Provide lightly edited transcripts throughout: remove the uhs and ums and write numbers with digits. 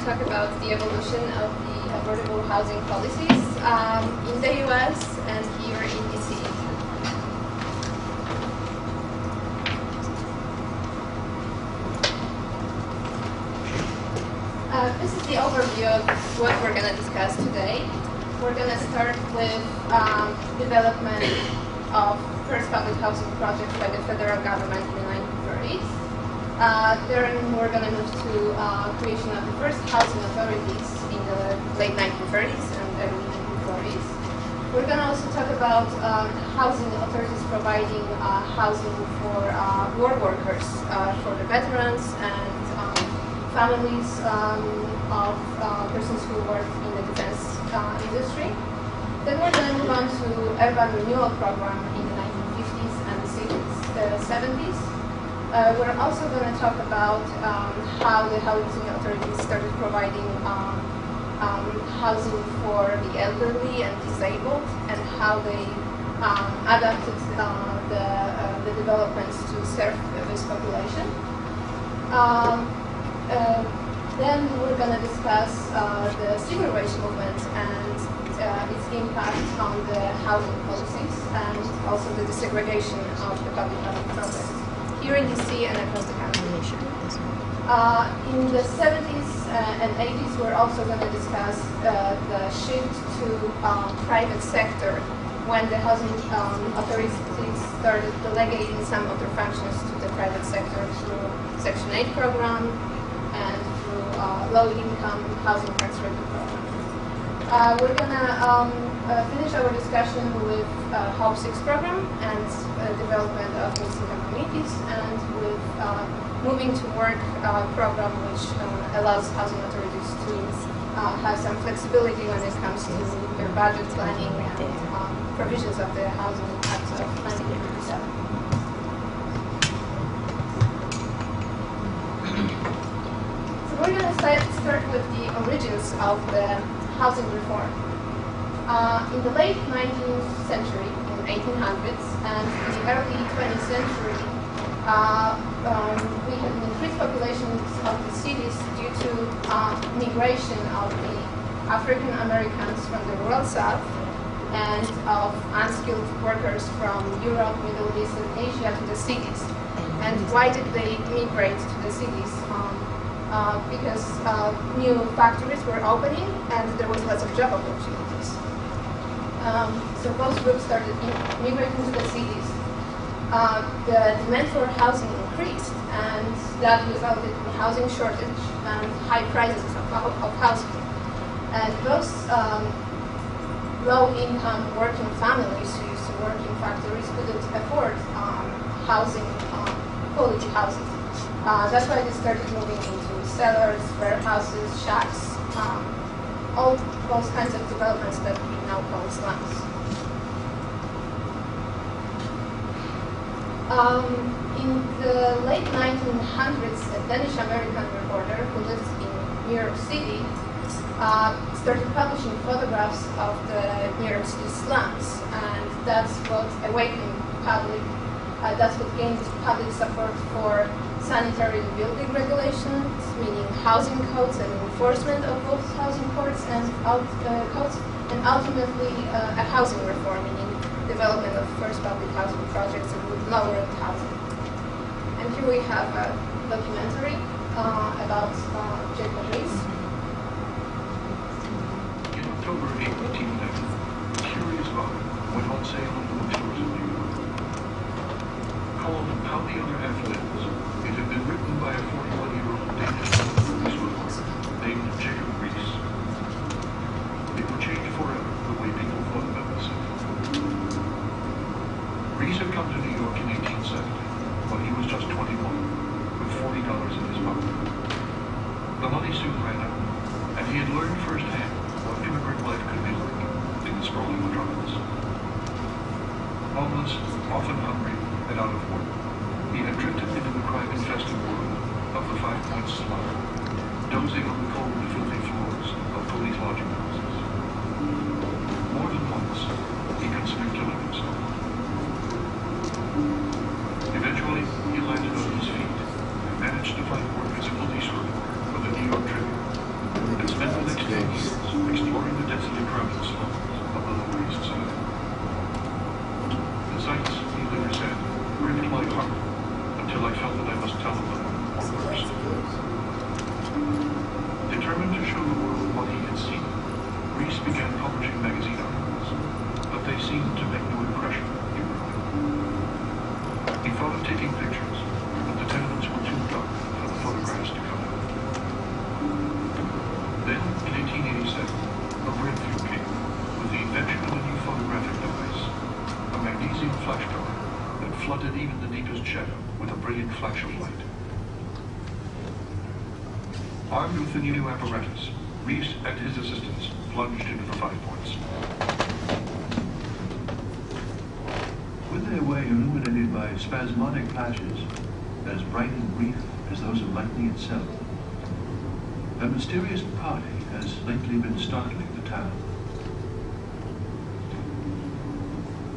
talk about the evolution of the affordable housing policies in the US and here in DC. This is the overview of what we're going to discuss today. We're going to start with development of first public housing project by the federal government in the 1930s. Then we're going to move to creation of the first housing authorities in the late 1930s and early 1940s. We're going to also talk about housing authorities providing housing for war workers, for the veterans and families of persons who work in the defense industry. Then we're going to move on to urban renewal program in the 1950s and the 70s. We're also going to talk about how the housing authorities started providing housing for the elderly and disabled, and how they adapted the developments to serve this population. Then we're going to discuss the civil rights movement and its impact on the housing policies, and also the desegregation of the public housing projects here in DC and across the country. In the 70s and 80s, we're also going to discuss the shift to private sector when the housing authorities started delegating some of their functions to the private sector through Section 8 program and through low-income housing tax credit program. We're going to finish our discussion with HOPE 6 program and development of mixed-income communities, and with moving to work program, which allows housing authorities to have some flexibility when it comes to their budget planning and provisions of the Housing Act of 1957. We're going to start with the origins of the housing reform. In the late 19th century, in 1800s, and in the early 20th century, we had an increased populations of the cities due to migration of the African Americans from the rural South and of unskilled workers from Europe, Middle East, and Asia to the cities. And why did they migrate to the cities? Because new factories were opening and there was lots of job opportunities. So both groups started migrating to the cities. The demand for housing increased, and that resulted in housing shortage and high prices of housing. And those low-income working families who used to work in factories couldn't afford housing, quality housing. That's why they started moving into cellars, warehouses, shacks, all those kinds of developments that we now call slums. In the late 1900s, a Danish-American reporter who lived in New York City started publishing photographs of the New York City slums, and that's what awakened public, that's what gained public support for sanitary building regulations, meaning housing codes and enforcement of both housing codes and codes, and ultimately a housing reform, meaning development of first public housing projects with lower-end housing. And here we have a documentary about Jacob Riis. In October 1811, Curious Volume went on sale in the bookstores of New York. Called How the Other Half Lives, it had been written by a 41-year-old Danish police reporter named Jacob Riis. It would change forever the way people thought about the city. Riis had come to New York in 1870, when he was just 21, with $40 in his pocket. The money soon ran out, and he had learned firsthand what immigrant life could be like in the sprawling metropolis. Homeless, often hungry, and out of work, he had drifted into the crime-infested world of the Five Points slum, dozing on the cold, filthy floors of police lodging houses. More than once, he considered killing himself. Eventually, he landed on his feet and managed to find work as a police reporter for the New York Tribune. blinding flash of light. Armed with the new apparatus, Reese and his assistants plunged into the 5 points. With their way illuminated by spasmodic flashes, as bright and brief as those of lightning itself, a mysterious party has lately been startling the town.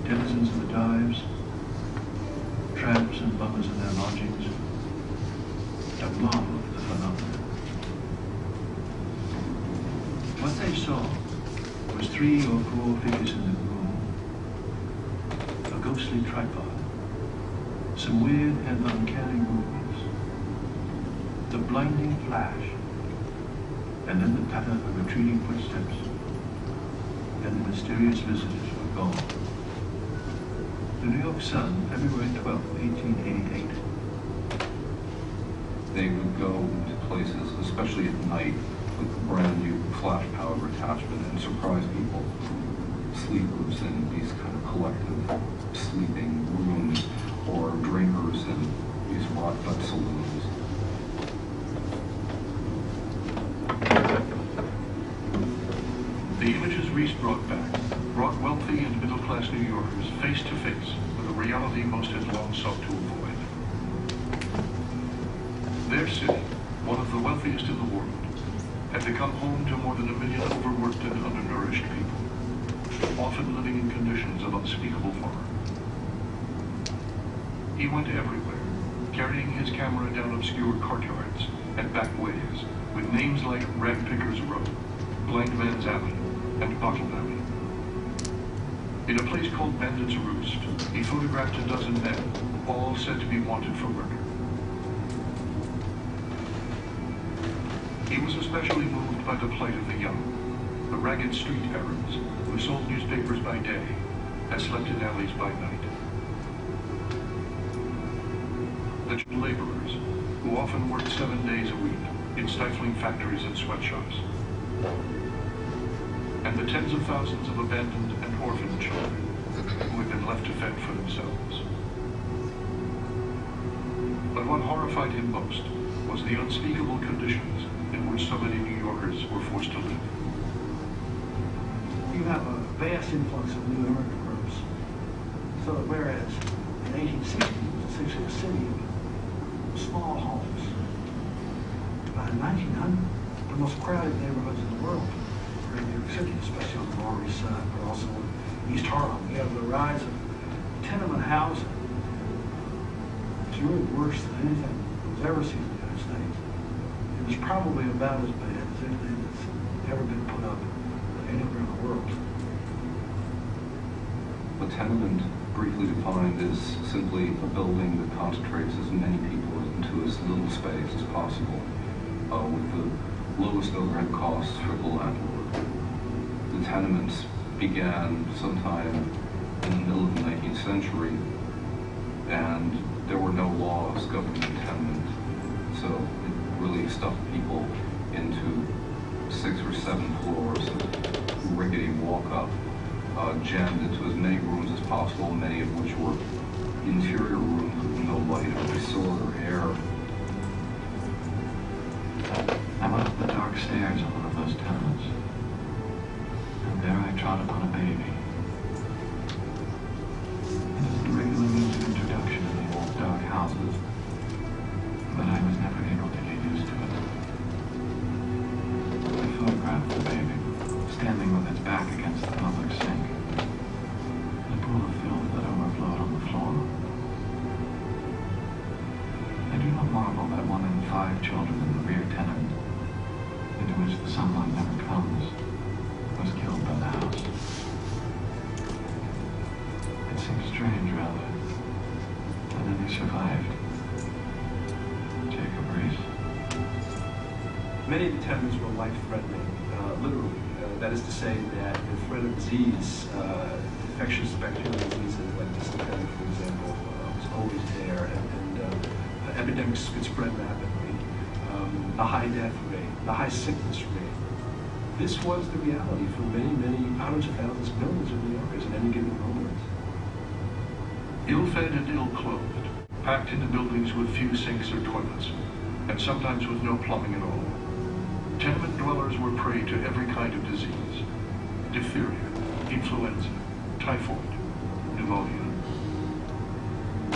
Denizens of the dives, tramps and bummers in their lodgings, have marveled at the phenomenon. What they saw was 3 or 4 figures in the room, a ghostly tripod, some weird and uncanny movements, the blinding flash, and then the patter of retreating footsteps. Then the mysterious visitors were gone. The New York Sun, February 12, 1888. They would go to places, especially at night, with a brand new flash powder attachment and surprise people, sleepers in these kind of collective sleeping rooms, or drinkers in these rock bud saloons. The images Reese brought back brought wealthy and middle-class New Yorkers face to face with a reality most had long sought to avoid. Their city, one of the wealthiest in the world, had become home to more than 1 million overworked and undernourished people, often living in conditions of unspeakable horror. He went everywhere, carrying his camera down obscure courtyards and back ways with names like Ragpicker's Row, Blind Man's Alley, and Bottle Alley. In a place called Bandit's Roost, he photographed a dozen men, all said to be wanted for murder. He was especially moved by the plight of the young, the ragged street Arabs who sold newspapers by day and slept in alleys by night. The laborers, who often worked 7 days a week in stifling factories and sweatshops. And the tens of thousands of abandoned and orphaned children who had been left to fend for themselves. But what horrified him most was the unspeakable conditions in which so many New Yorkers were forced to live. You have a vast influx of new immigrant groups. So that whereas in 1860 it was essentially a city of small homes, by 1900, the most crowded neighborhoods in the world were in New York City, especially on the Lower East Side, but also in East Harlem. We have the rise of tenement housing. It's really worse than anything that was ever seen in the United States. It was probably about as bad as anything that's ever been put up anywhere in the world. A tenement, briefly defined, is simply a building that concentrates as many people into as little space as possible, with the lowest overhead costs for the landlord. The tenements began sometime in the middle of the 19th century, and there were no laws governing the tenement, so it really stuffed people into 6 or 7 floors of rickety walk-up, jammed into as many rooms as possible, many of which were interior rooms with no light or sword or air. I went up the dark stairs of one of those tenements, and there I trod upon a baby. It is the regular means of introduction in the old dark houses, but I was never able to get used to it. I photographed the baby, standing with its back against the public sink, in a pool of filth that overflowed on the floor. I do not marvel that 1 in 5 children in the rear tenement, into which the sunlight never comes, was killed by the house. It seems strange, rather, that any survived. Jacob Reese. Many of the tenements were life-threatening, literally. That is to say that the threat of disease, infectious bacterial diseases like dysentery, for example, was always there, and epidemics could spread rapidly. The high death rate, the high sickness rate. This was the reality for many, many hundreds of thousands, millions of New Yorkers at any given moment. Ill-fed and ill-clothed, packed into buildings with few sinks or toilets, and sometimes with no plumbing at all. Tenement dwellers were prey to every kind of disease: diphtheria, influenza, typhoid, pneumonia.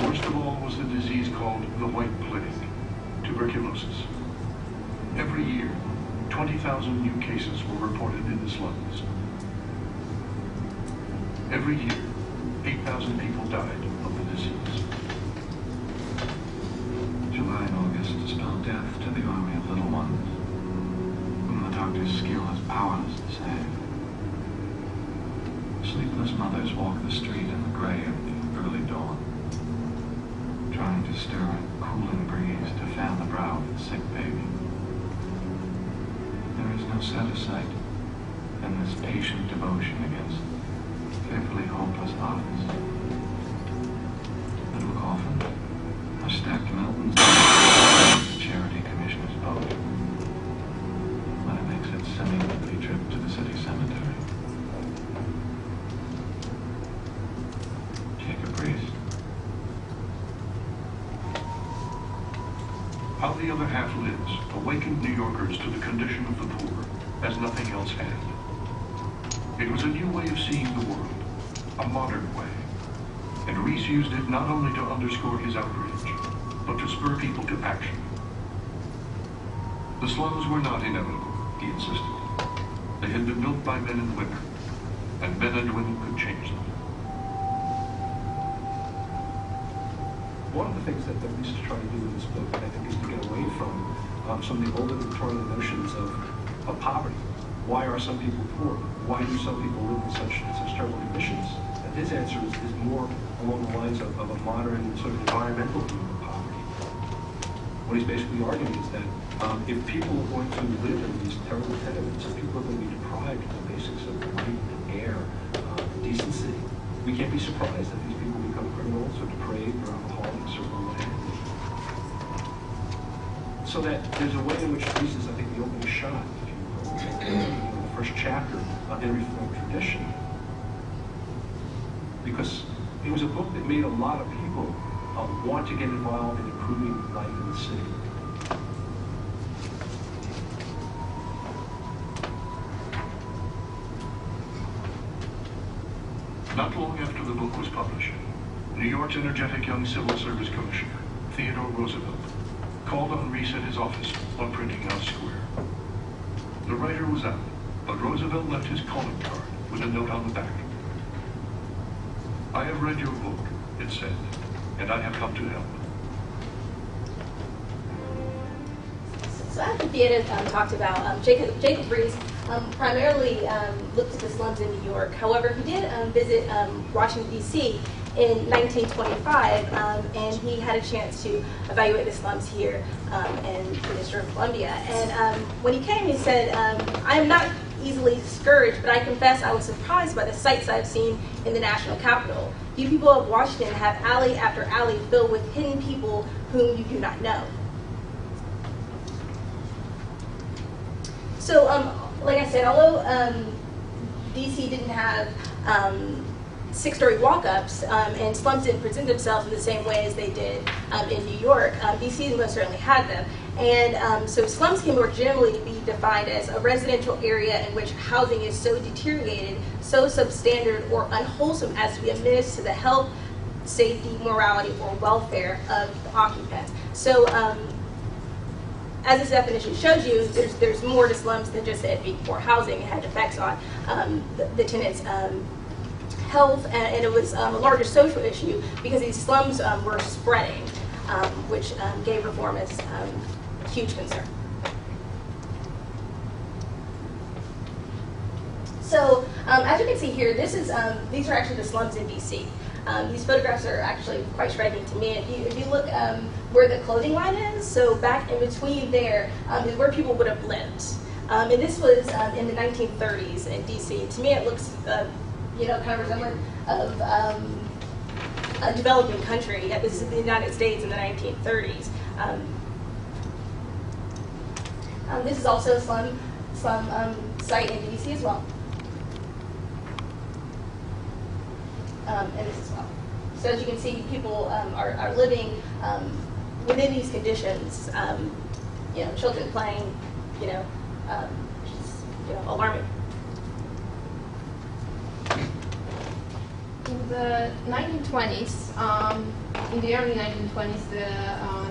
Worst of all was the disease called the White Plague, tuberculosis. Every year, 20,000 new cases were reported in the slums. Every year, 8,000 people died of the disease. July and August spelled death to the army of little ones, whom the doctor's skill is powerless to save. Sleepless mothers walk the street in the gray of the early dawn, trying to stir a cooling breeze to fan the brow of the sick baby. There is no sadder sight than this patient devotion against fearfully hopeless odds. Little coffin, a stacked mountains, the charity commissioner's boat, when it makes its semi-weekly trip to the city cemetery. Jacob Priest. How the Other Half Lives awakened New Yorkers to the condition of the poor as nothing else had. It was a new way of seeing the world, a modern way, and Rees used it not only to underscore his outrage, but to spur people to action. The slums were not inevitable, he insisted. They had been built by men and women, and men and women could change them. One of the things that Rees is trying to do in this book, I think, is to get away from some of the older Victorian notions of poverty. Why are some people poor? Why do some people live in such terrible conditions? And his answer is more along the lines of a modern sort of environmental view of poverty. What he's basically arguing is that if people are going to live in these terrible tenements, if people are going to be deprived of the basics of light, air, decency, we can't be surprised that these people become criminals or depraved or alcoholics or what have you. So that there's a way in which Rees is, I think, the opening shot, if you will, the first chapter in Reformed tradition. Because it was a book that made a lot of people want to get involved in improving life in the city. Not long after the book was published, New York's energetic young civil service commissioner, Theodore Roosevelt, called on Rees at his office on Printing House Square. The writer was out, but Roosevelt left his calling card with a note on the back. "I have read your book," it said, "and I have come to help." So after Theodore talked about Jacob Rees primarily looked at the slums in New York. However, he did visit Washington, D.C. in 1925, and he had a chance to evaluate the slums here in the District of Columbia. And when he came, he said, "I am not easily discouraged, but I confess I was surprised by the sights I've seen in the national capital. You people of Washington have alley after alley filled with hidden people whom you do not know." So, like I said, although DC didn't have six-story walk-ups and slums didn't present themselves in the same way as they did in New York, DC most certainly had them. And so slums can more generally be defined as a residential area in which housing is so deteriorated, so substandard or unwholesome as to be a menace to the health, safety, morality, or welfare of the occupants. So, as this definition shows you, there's more to slums than just it being poor housing. It had effects on the tenants' health, and it was a larger social issue because these slums were spreading, which gave reformists huge concern. So, as you can see here, these are actually the slums in DC. These photographs are actually quite striking to me. If you look where the clothing line is, so back in between there is where people would have lived. And this was in the 1930s in DC. To me, it looks, kind of resemblant of a developing country. This is the United States in the 1930s. This is also a slum site in DC as well. And this as well. So as you can see, people are living within these conditions. You know, children playing, you know, which is, you know, alarming. In the 1920s, in the early 1920s,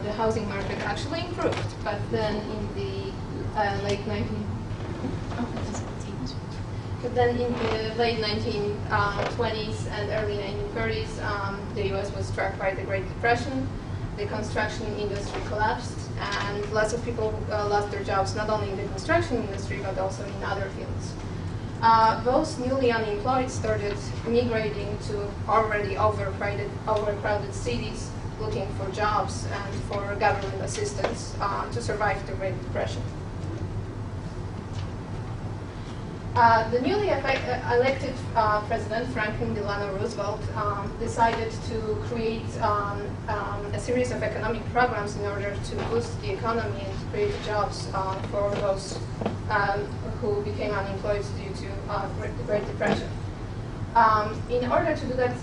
the housing market actually improved, but then in the late 1920s and early 1930s, the U.S. was struck by the Great Depression. The construction industry collapsed, and lots of people lost their jobs, not only in the construction industry, but also in other fields. Those newly unemployed started migrating to already overcrowded cities, looking for jobs and for government assistance to survive the Great Depression. The newly elected President Franklin Delano Roosevelt decided to create a series of economic programs in order to boost the economy and to create jobs for those who became unemployed due to the Great Depression. In order to do that,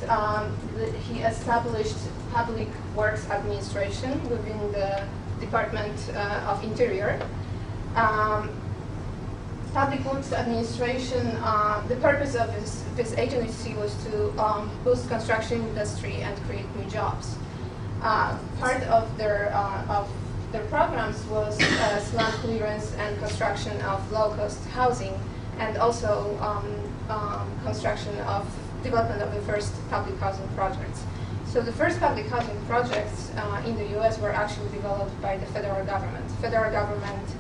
he established Public Works Administration within the Department of Interior. Public Works Administration, the purpose of this agency was to boost construction industry and create new jobs. Part of their programs was slum clearance and construction of low-cost housing, and also development of the first public housing projects. So the first public housing projects in the U.S. were actually developed by the federal government. Federal government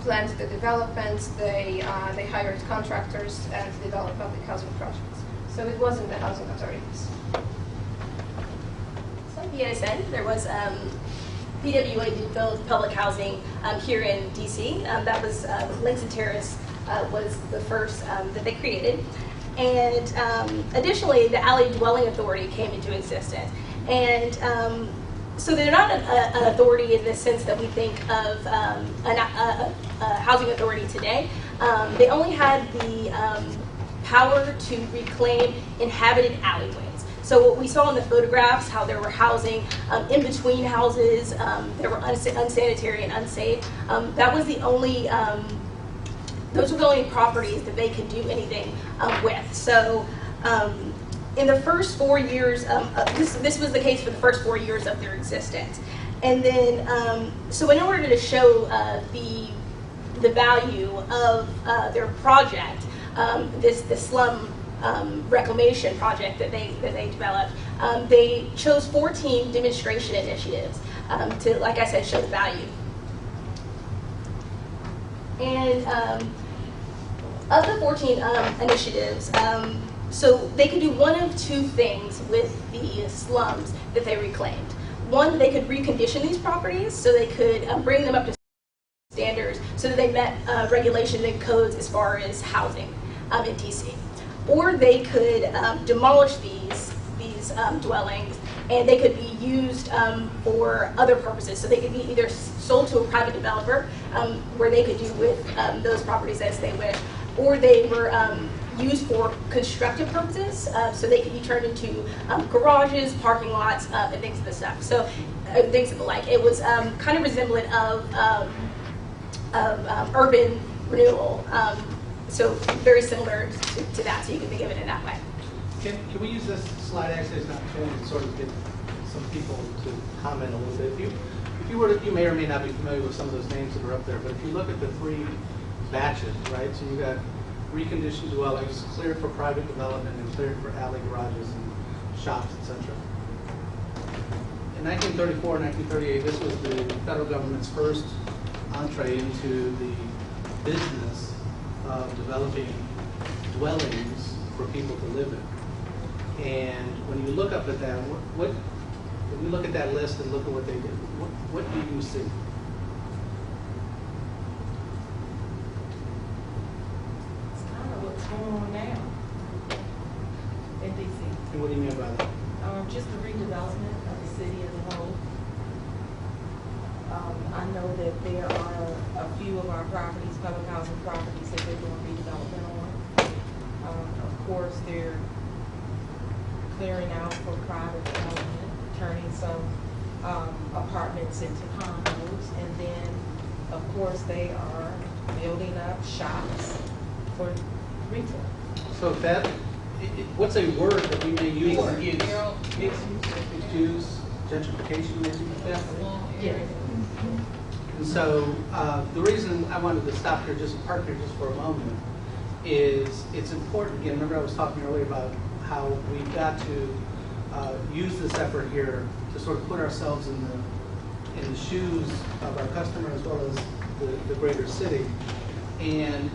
planned the development, they hired contractors and developed public housing projects. So it wasn't the housing authorities. So BNSN, there was PWA built public housing here in DC. That was Langston Terrace was the first that they created. And additionally, the Alley Dwelling Authority came into existence. And so they're not an authority in the sense that we think of a housing authority today. They only had the power to reclaim inhabited alleyways. So what we saw in the photographs, how there were housing in between houses, there were unsanitary and unsafe. That was the only, those were the only properties that they could do anything with. So in the first 4 years, this was the case for the first 4 years of their existence. And then, so in order to show the value of their project, this slum reclamation project that they developed, they chose 14 demonstration initiatives to, like I said, show the value. And of the 14 initiatives, so they could do one of two things with the slums that they reclaimed. One, they could recondition these properties so they could bring them up to standards so that they met regulation and codes as far as housing in DC. Or they could demolish these dwellings, and they could be used for other purposes. So they could be either sold to a private developer, where they could do with those properties as they wish, or they were used for constructive purposes, so they could be turned into garages, parking lots, and things of the stuff. So things of the like. It was kind of resemblant of urban renewal. So very similar to that, so you can think of it in that way. Can we use this slide actually as an opportunity to sort of get some people to comment a little bit? If you were to, you may or may not be familiar with some of those names that are up there, but if you look at the three batches, right? So you got reconditioned dwellings, cleared for private development, and cleared for alley garages and shops, etc. In 1934 and 1938, this was the federal government's first entree into the business of developing dwellings for people to live in. And when you look up at that, when you look at that list and look at what they did, what do you see? It's kind of what's going on now in DC. And what do you mean by that? Just the redevelopment of the city as a whole. I know that there are a few of our properties, public housing properties, that they're doing redevelopment on. Of course, they're clearing out for private development, turning some apartments into condos, and then, of course, they are building up shops for retail. So that, what's a word that we may use? Mixed Mixed use, gentrification maybe? Yes. And so the reason I wanted to stop here, just park here just for a moment, is it's important. Again, remember I was talking earlier about how we've got to use this effort here to sort of put ourselves in the shoes of our customer as well as the greater city. And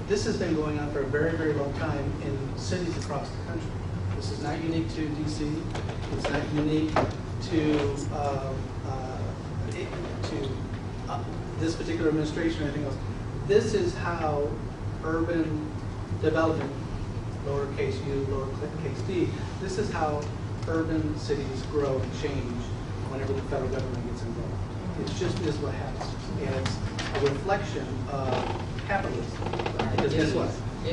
this has been going on for a very, very long time in cities across the country. This is not unique to DC. It's not unique to this particular administration or anything else. This is how urban development, lowercase u, lowercase d, this is how urban cities grow and change whenever the federal government gets involved. It's just is what happens. And it's a reflection of capitalism. Because guess what?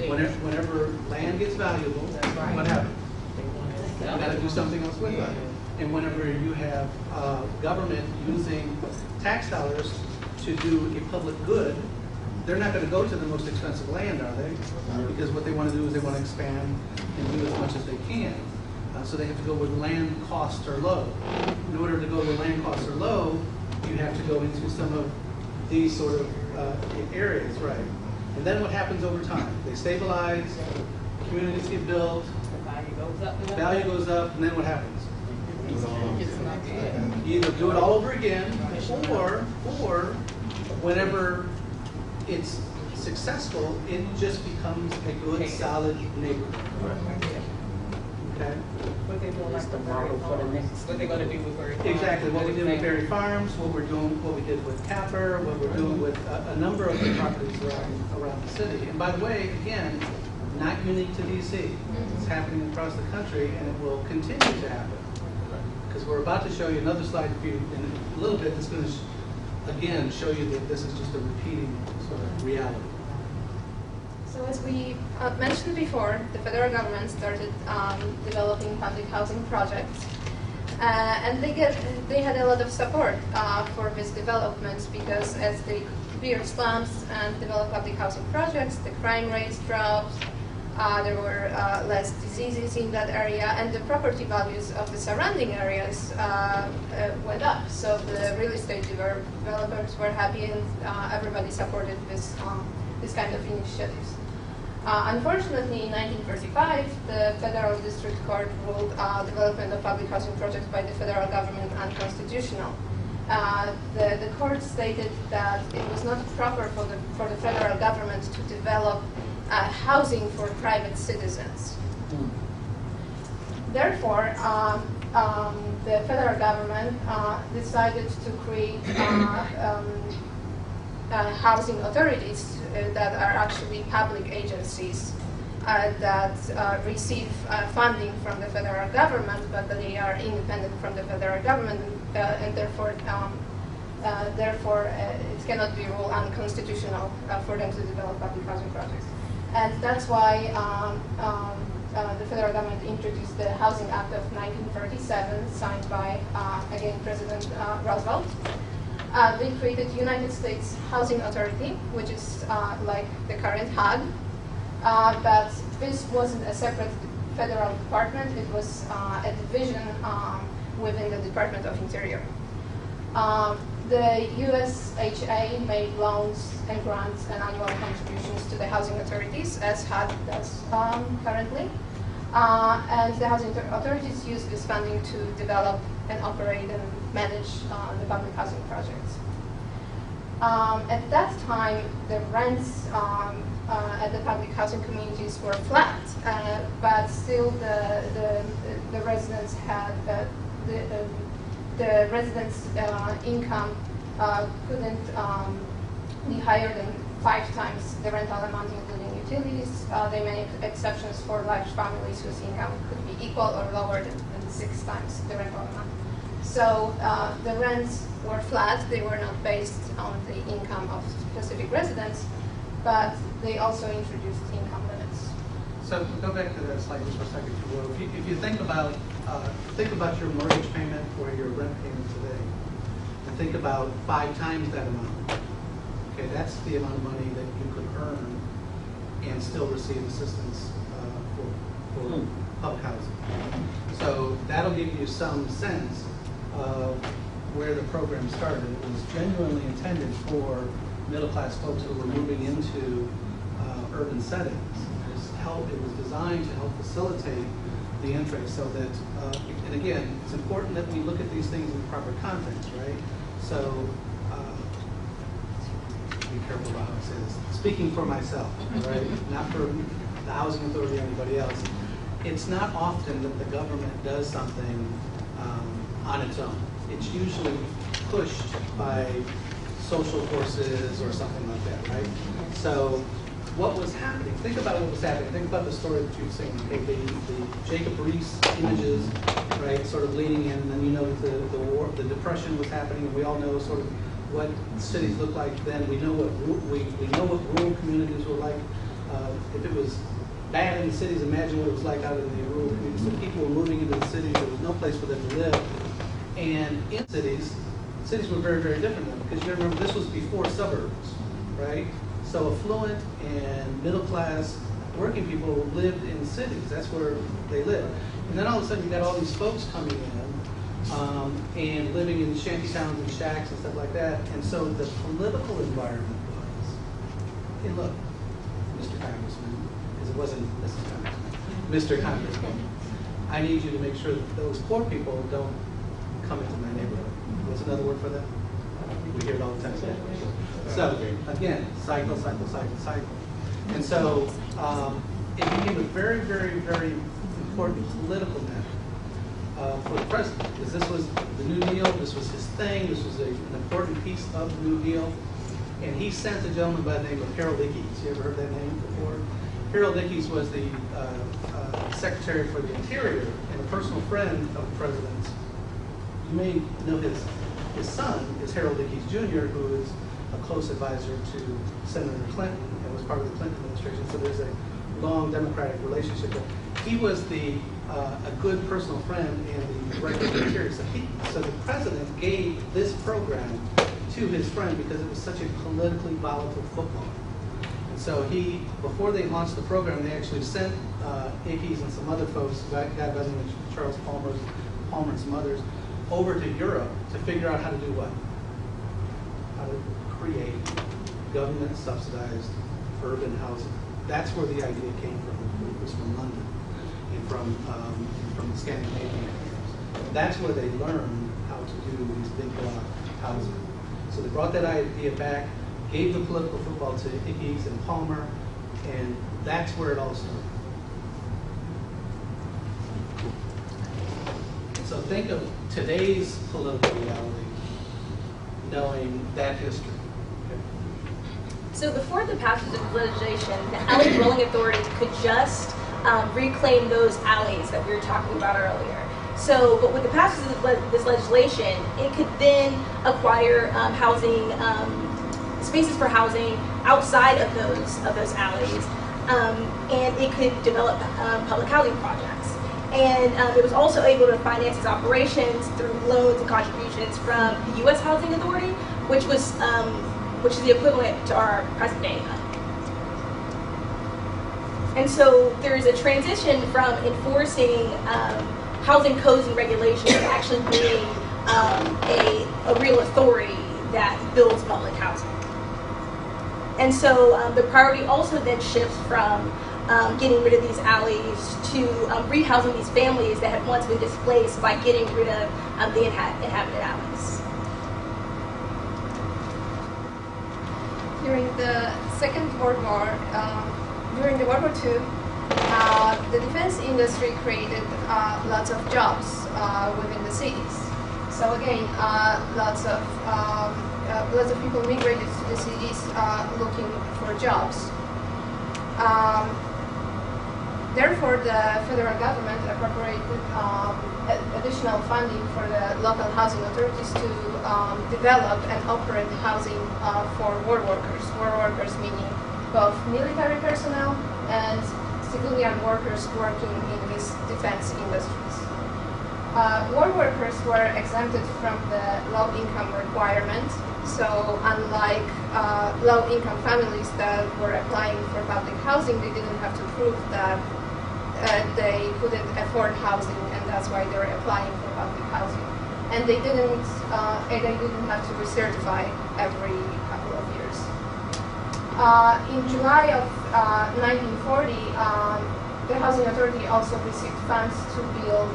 Whenever land gets valuable, what happens? You got to do something else with it. And whenever you have government using tax dollars to do a public good, they're not going to go to the most expensive land, are they? Because what they want to do is they want to expand and do as much as they can. So they have to go where land costs are low. In order to go where land costs are low, you have to go into some of these sort of areas, right? And then what happens over time? They stabilize, communities get built, value goes up, and then what happens? You either do it all over again, or whenever it's successful, it just becomes a good, solid neighborhood. Okay? What they're doing like the model for the next. What they're going to do with Berry Farms. Exactly. What we did with Berry Farms, what we did with Capper, what we're doing with a number of the properties around the city. And by the way, again, not unique to DC. It's happening across the country, and it will continue to happen. Because we're about to show you another slide in a little bit that's going to, again, show you that this is just a repeating sort of reality. So as we mentioned before, the federal government started developing public housing projects. And they had a lot of support for this development because as they clear slums and develop public housing projects, the crime rates dropped, there were less diseases in that area, and the property values of the surrounding areas went up. So the real estate developers were happy, and everybody supported this kind of initiatives. Unfortunately, in 1935, the Federal District Court ruled development of public housing projects by the federal government unconstitutional. The court stated that it was not proper for the federal government to develop housing for private citizens. Therefore, the federal government decided to create housing authorities that are actually public agencies that receive funding from the federal government, but that they are independent from the federal government, and therefore it cannot be ruled unconstitutional for them to develop public housing projects. And that's why the federal government introduced the Housing Act of 1937, signed by, again, President Roosevelt. They created United States Housing Authority, which is like the current HUD, but this wasn't a separate federal department. It was a division within the Department of Interior. The USHA made loans and grants and annual contributions to the housing authorities, as HUD does currently. And the housing authorities use this funding to develop and operate and manage the public housing projects. At that time, the rents at the public housing communities were flat, but still the residents had the residents' income couldn't be higher than 5 times the rental amount, including utilities. They made exceptions for large families whose income could be equal or lower than 6 times the rental amount. So the rents were flat. They were not based on the income of specific residents, but they also introduced income limits. So go back to that slide just for a second, if you will. If you think about your mortgage payment or your rent payment today, and think about 5 times that amount. Okay, that's the amount of money that you could earn and still receive assistance for public housing. So that'll give you some sense of where the program started. It was genuinely intended for middle-class folks who were moving into urban settings. It was designed to help facilitate the entry so that, and again, it's important that we look at these things in the proper context, right? So, be careful about how I say this. Speaking for myself, right? Not for the housing authority or anybody else. It's not often that the government does something on its own. It's usually pushed by social forces or something like that, right? So what was happening, think about what was happening. Think about the story that you've seen. Okay, the Jacob Riis images, right, sort of leading in, and then you know that the war, the Depression was happening, and we all know sort of what cities looked like then. We know what we know what rural communities were like. If it was bad in the cities, imagine what it was like out in the rural communities. So people were moving into the cities. There was no place for them to live. And in cities were very, very different then, because you remember this was before suburbs, right? So affluent and middle class working people lived in cities. That's where they lived. And then all of a sudden you got all these folks coming in and living in shanty towns and shacks and stuff like that. And so the political environment was, hey look, Mr. Congressman, because it wasn't Mrs. Congressman, Mr. Congressman, I need you to make sure that those poor people don't come into my neighborhood. What's another word for that? We hear it all the time. So again, cycle. And so it became a very, very, very important political matter for the president, because this was the New Deal, this was his thing, this was an important piece of the New Deal. And he sent a gentleman by the name of Harold Ickes. You ever heard that name before? Harold Ickes was the Secretary for the Interior and a personal friend of the president's. You may know his son is Harold Ickes Jr., who is a close advisor to Senator Clinton and was part of the Clinton administration. So there's a long Democratic relationship. But he was a good personal friend and the director of the Interior. So the president gave this program to his friend because it was such a politically volatile football. And so before they launched the program, they actually sent Ickes and some other folks, a guy by the name of Charles Palmer and some others, over to Europe to figure out how to do what? How to create government-subsidized urban housing. That's where the idea came from. It was from London and from the Scandinavian areas. That's where they learned how to do these big block housing. So they brought that idea back, gave the political football to Ickes and Palmer, and that's where it all started. So think of today's political reality, knowing that history. Okay. So before the passage of legislation, the Alley Dwelling Authority could just reclaim those alleys that we were talking about earlier. So, but with the passage of this legislation, it could then acquire housing, spaces for housing outside of those alleys, and it could develop public housing projects. And it was also able to finance its operations through loans and contributions from the U.S. Housing Authority, which is the equivalent to our present day. And so there is a transition from enforcing housing codes and regulations to actually being a real authority that builds public housing. And so the priority also then shifts from getting rid of these alleys to rehousing these families that had once been displaced by getting rid of the inhabited alleys. During the Second World War, during the World War II, the defense industry created lots of jobs within the cities. So again, lots of people migrated to the cities looking for jobs. Therefore, the federal government appropriated additional funding for the local housing authorities to develop and operate housing for war workers. War workers meaning both military personnel and civilian workers working in these defense industries. War workers were exempted from the low-income requirement, so unlike low-income families that were applying for public housing, they didn't have to prove that they couldn't afford housing, and that's why they were applying for public housing. And they didn't have to recertify every couple of years. In July of 1940, the Housing Authority also received funds to build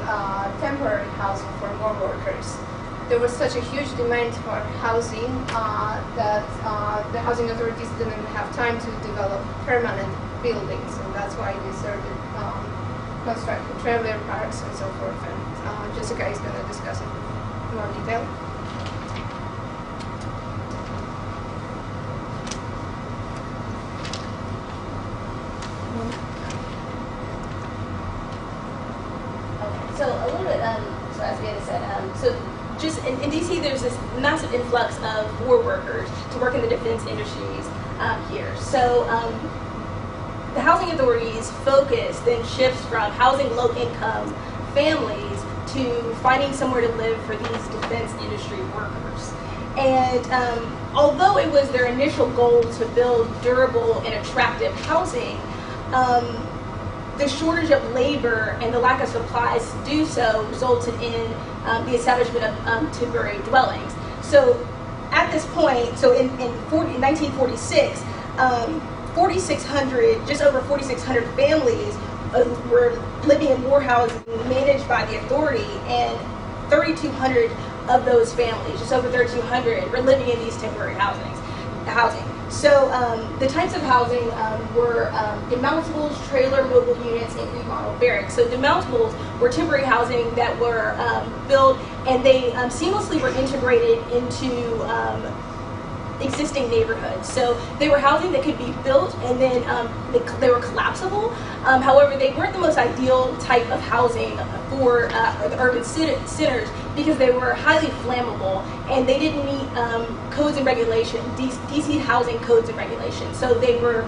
temporary housing for war workers. There was such a huge demand for housing that the housing authorities didn't have time to develop permanent buildings, and that's why they started constructing trailer parks and so forth. And Jessica is going to discuss it in more detail. So a little bit, so as Amanda said, so just in DC, there's this massive influx of war workers to work in the defense industries here. So the housing authority's focus then shifts from housing low-income families to finding somewhere to live for these defense industry workers. And although it was their initial goal to build durable and attractive housing, the shortage of labor and the lack of supplies to do so resulted in the establishment of temporary dwellings. So at this point, so in 1946, 4,600, just over 4,600 families were living in war housing managed by the authority, and 3,200 of those families, just over 3,200, were living in these temporary housing. So the types of housing were demountables, trailer mobile units, and remodeled barracks. So demountables were temporary housing that were built, and they seamlessly were integrated into existing neighborhoods. So they were housing that could be built, and then they were collapsible. However, they weren't the most ideal type of housing for the urban centers because they were highly flammable, and they didn't meet codes and regulations, DC housing codes and regulations. So they were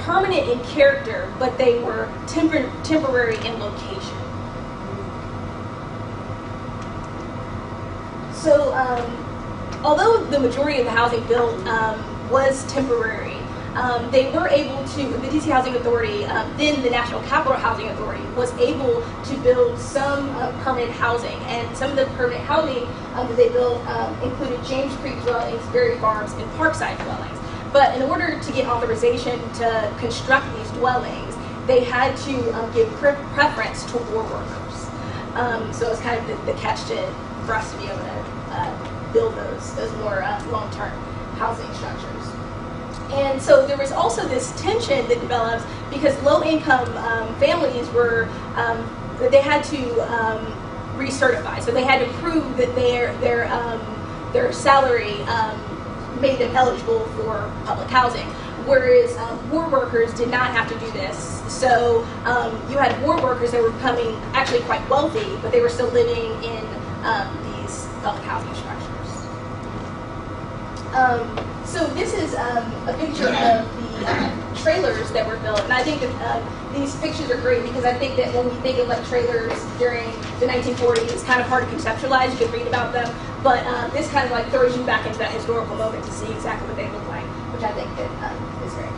permanent in character, but they were temporary in location. So although the majority of the housing built was temporary, they were able to, the DC Housing Authority, then the National Capital Housing Authority, was able to build some permanent housing. And some of the permanent housing that they built included James Creek dwellings, Berry Farms, and Parkside dwellings. But in order to get authorization to construct these dwellings, they had to give preference to war workers. So it's kind of the catch for us to be able to build those more long-term housing structures. And so there was also this tension that develops because low-income families were, they had to recertify. So they had to prove that their salary made them eligible for public housing. Whereas war workers did not have to do this. So you had war workers that were becoming actually quite wealthy, but they were still living in these public housing structures. So this is a picture of the trailers that were built, and I think that these pictures are great because I think that when we think of like trailers during the 1940s, it's kind of hard to conceptualize. You can read about them, but this kind of like throws you back into that historical moment to see exactly what they look like, which I think that is great.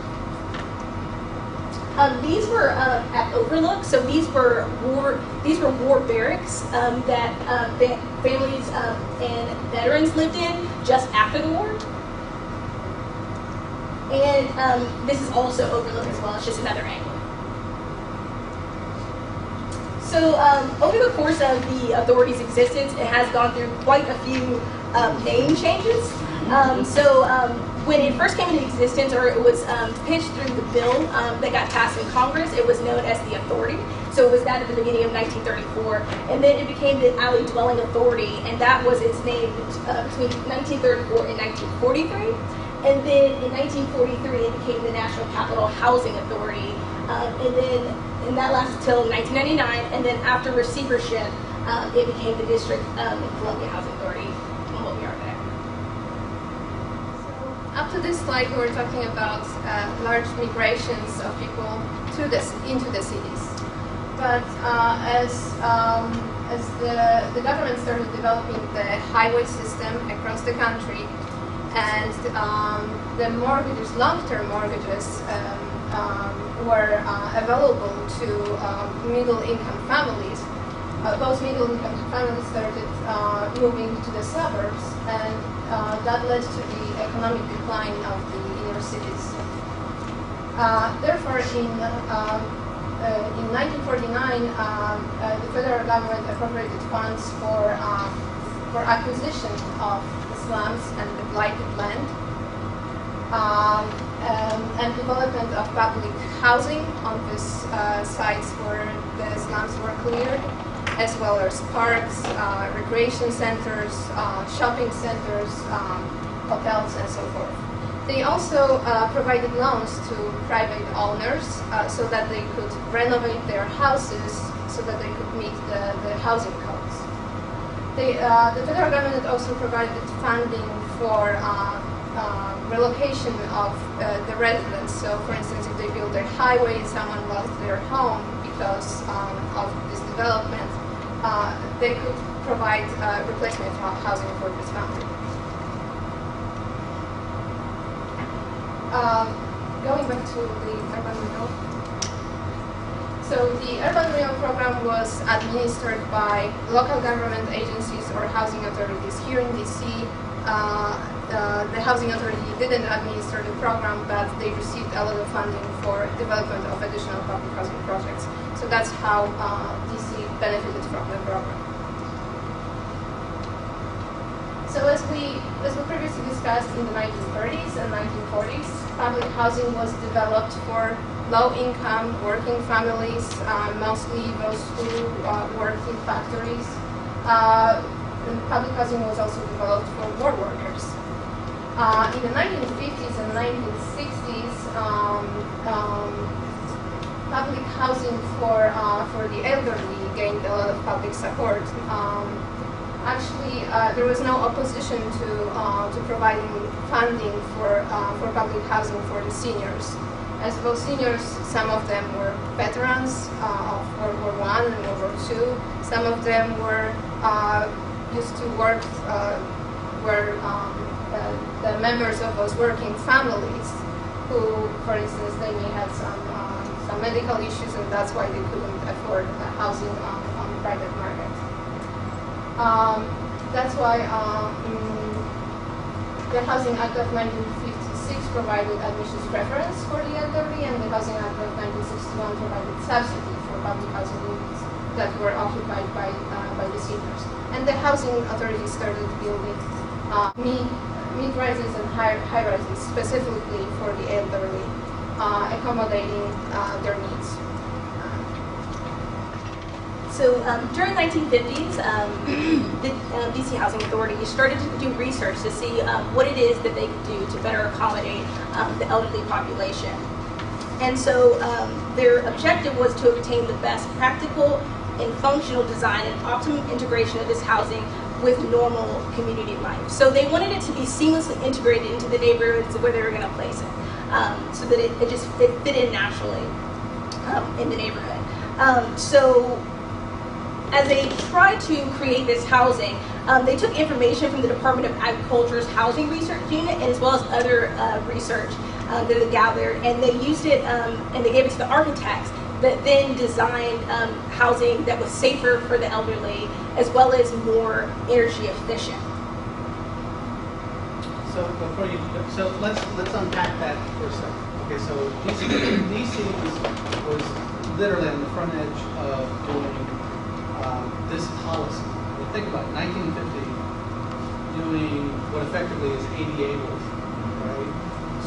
These were at Overlook, so these were war barracks that families and veterans lived in just after the war. And this is also Overlook as well. It's just another angle. So over the course of the authority's existence, it has gone through quite a few name changes. When it first came into existence, or it was pitched through the bill that got passed in Congress, it was known as the Authority. So it was that at the beginning of 1934, and then it became the Alley Dwelling Authority, and that was its name between 1934 and 1943. And then in 1943, it became the National Capital Housing Authority, and that lasted until 1999. And then after receivership, it became the District and Columbia Housing Authority, and what we are today. Up to this slide, we were talking about large migrations of people into the cities. But as the government started developing the highway system across the country, and the mortgages, long-term mortgages, were available to middle-income families, those middle-income families started moving to the suburbs, and that led to the economic decline of the inner cities. Therefore, in 1949, the federal government appropriated funds for acquisition of the slums and the blighted land, and development of public housing on these sites where the slums were cleared, as well as parks, recreation centers, shopping centers, hotels, and so forth. They also provided loans to private owners so that they could renovate their houses so that they could meet the housing codes. The federal government also provided funding for relocation of the residents. So, for instance, if they build a highway, someone lost their home because of this development, they could provide replacement housing for this family. Going back to the urban renewal. So the urban renewal program was administered by local government agencies or housing authorities. Here in DC, the housing authority didn't administer the program, but they received a lot of funding for development of additional public housing projects. So that's how DC benefited from the program. So as we previously discussed, in the 1930s and 1940s, public housing was developed for low-income working families, mostly those who worked in factories. And public housing was also developed for war workers. In the 1950s and 1960s, public housing for the elderly gained a lot of public support. Actually, there was no opposition to providing funding for public housing for the seniors. As those seniors, some of them were veterans of World War I and World War II. Some of them were used to work, were the members of those working families who, for instance, they may have some medical issues, and that's why they couldn't afford housing on the private market. That's why the Housing Act of 1956 provided admissions preference for the elderly, and the Housing Act of 1961 provided subsidy for public housing units that were occupied by the seniors. And the housing authorities started building mid-rises and high-rises specifically for the elderly, accommodating their needs. So during the 1950s, the DC Housing Authority started to do research to see what it is that they could do to better accommodate the elderly population. And so their objective was to obtain the best practical and functional design and optimum integration of this housing with normal community life. So they wanted it to be seamlessly integrated into the neighborhoods where they were going to place it, so that it just fit in naturally in the neighborhood. So as they tried to create this housing, they took information from the Department of Agriculture's Housing Research Unit, as well as other research that they gathered, and they used it and they gave it to the architects that then designed housing that was safer for the elderly, as well as more energy efficient. So before you, let's unpack that for a second. Okay, so DC was literally on the front edge of doing this policy. I mean, think about it, 1950, doing what effectively is ADA work, right?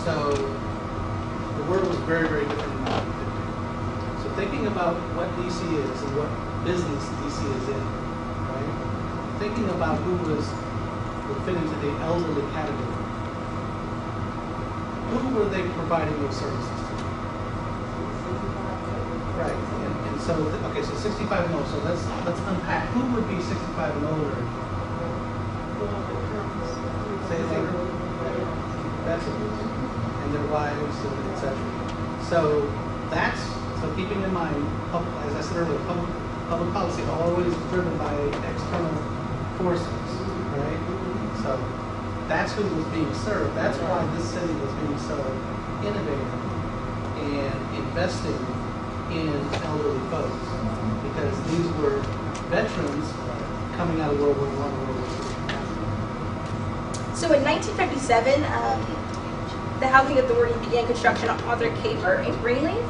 So the world was very, very different in 1950. So thinking about what DC is and what business DC is in, right? Thinking about who would fit into the elderly category. Who were they providing those services to? Right. And so, okay, so 65 and older. So let's unpack. Who would be 65 and older? Say like veterans and their wives, and et cetera. So keeping in mind, as I said earlier, public policy always driven by external forces, right? So that's who was being served. That's why this city was being so innovative and investing in elderly folks, because these were veterans coming out of World War I and World War II. So in 1957, the Housing Authority began construction on Arthur Caper in Greenleaf.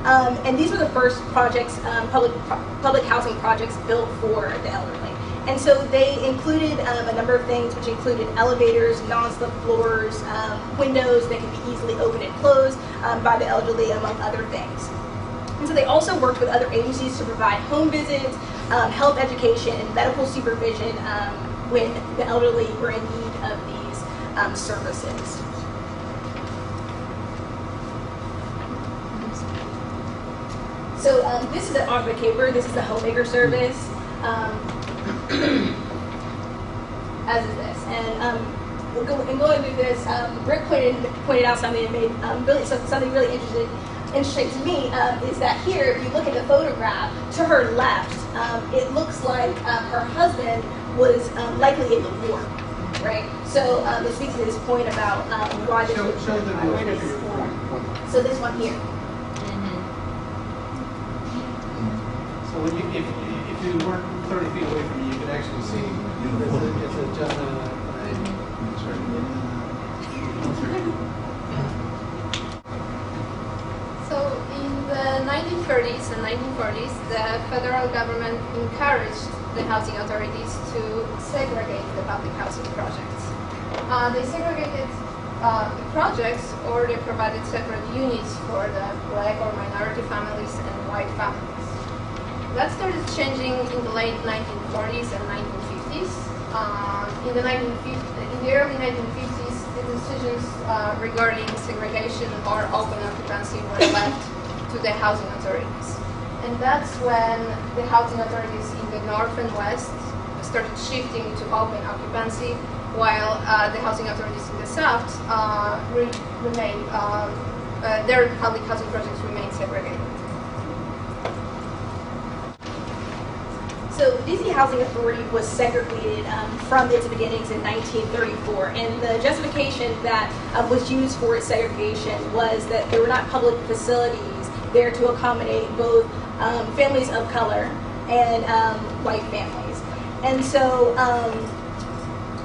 And these were the first projects, public housing projects built for the elderly. And so they included a number of things, which included elevators, non-slip floors, windows that could be easily opened and closed by the elderly, among other things. And so they also worked with other agencies to provide home visits, health education, and medical supervision when the elderly were in need of these services. So this is at Arthur Caper. This is the homemaker service, as is this. And going through this, Rick pointed out something that made something really interesting to me, is that here, if you look at the photograph, to her left, it looks like her husband was likely in the war, right? So it speaks to this point about why this was. So this one here. So when if you weren't 30 feet away from me, you could actually see it's a gentleman. So in the 1930s and 1940s, the federal government encouraged the housing authorities to segregate the public housing projects. They segregated the projects, or they provided separate units for the black or minority families and white families. That started changing in the late 1940s and 1950s. In the early 1950s, the decisions regarding segregation or open occupancy were left to the housing authorities. And that's when the housing authorities in the north and west started shifting to open occupancy, while the housing authorities in the south their public housing projects remained segregated. So DC Housing Authority was segregated from its beginnings in 1934, and the justification that was used for its segregation was that there were not public facilities there to accommodate both families of color and white families. And so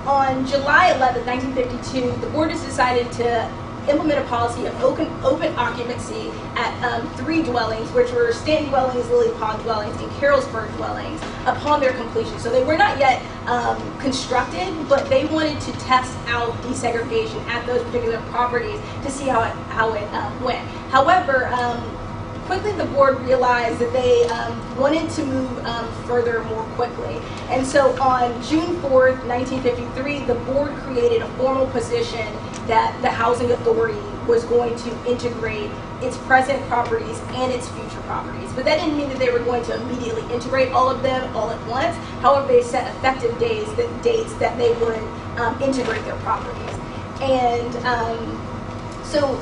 on July 11, 1952, the board has decided to implement a policy of open occupancy at 3 dwellings, which were Stanton dwellings, Lily Pond dwellings, and Carrollsburg dwellings, upon their completion. So they were not yet constructed, but they wanted to test out desegregation at those particular properties to see how it went. However, quickly the board realized that they wanted to move further more quickly. And so on June 4th, 1953, the board created a formal position that the Housing Authority was going to integrate its present properties and its future properties. But that didn't mean that they were going to immediately integrate all of them all at once. However, they set effective dates that they would integrate their properties. And so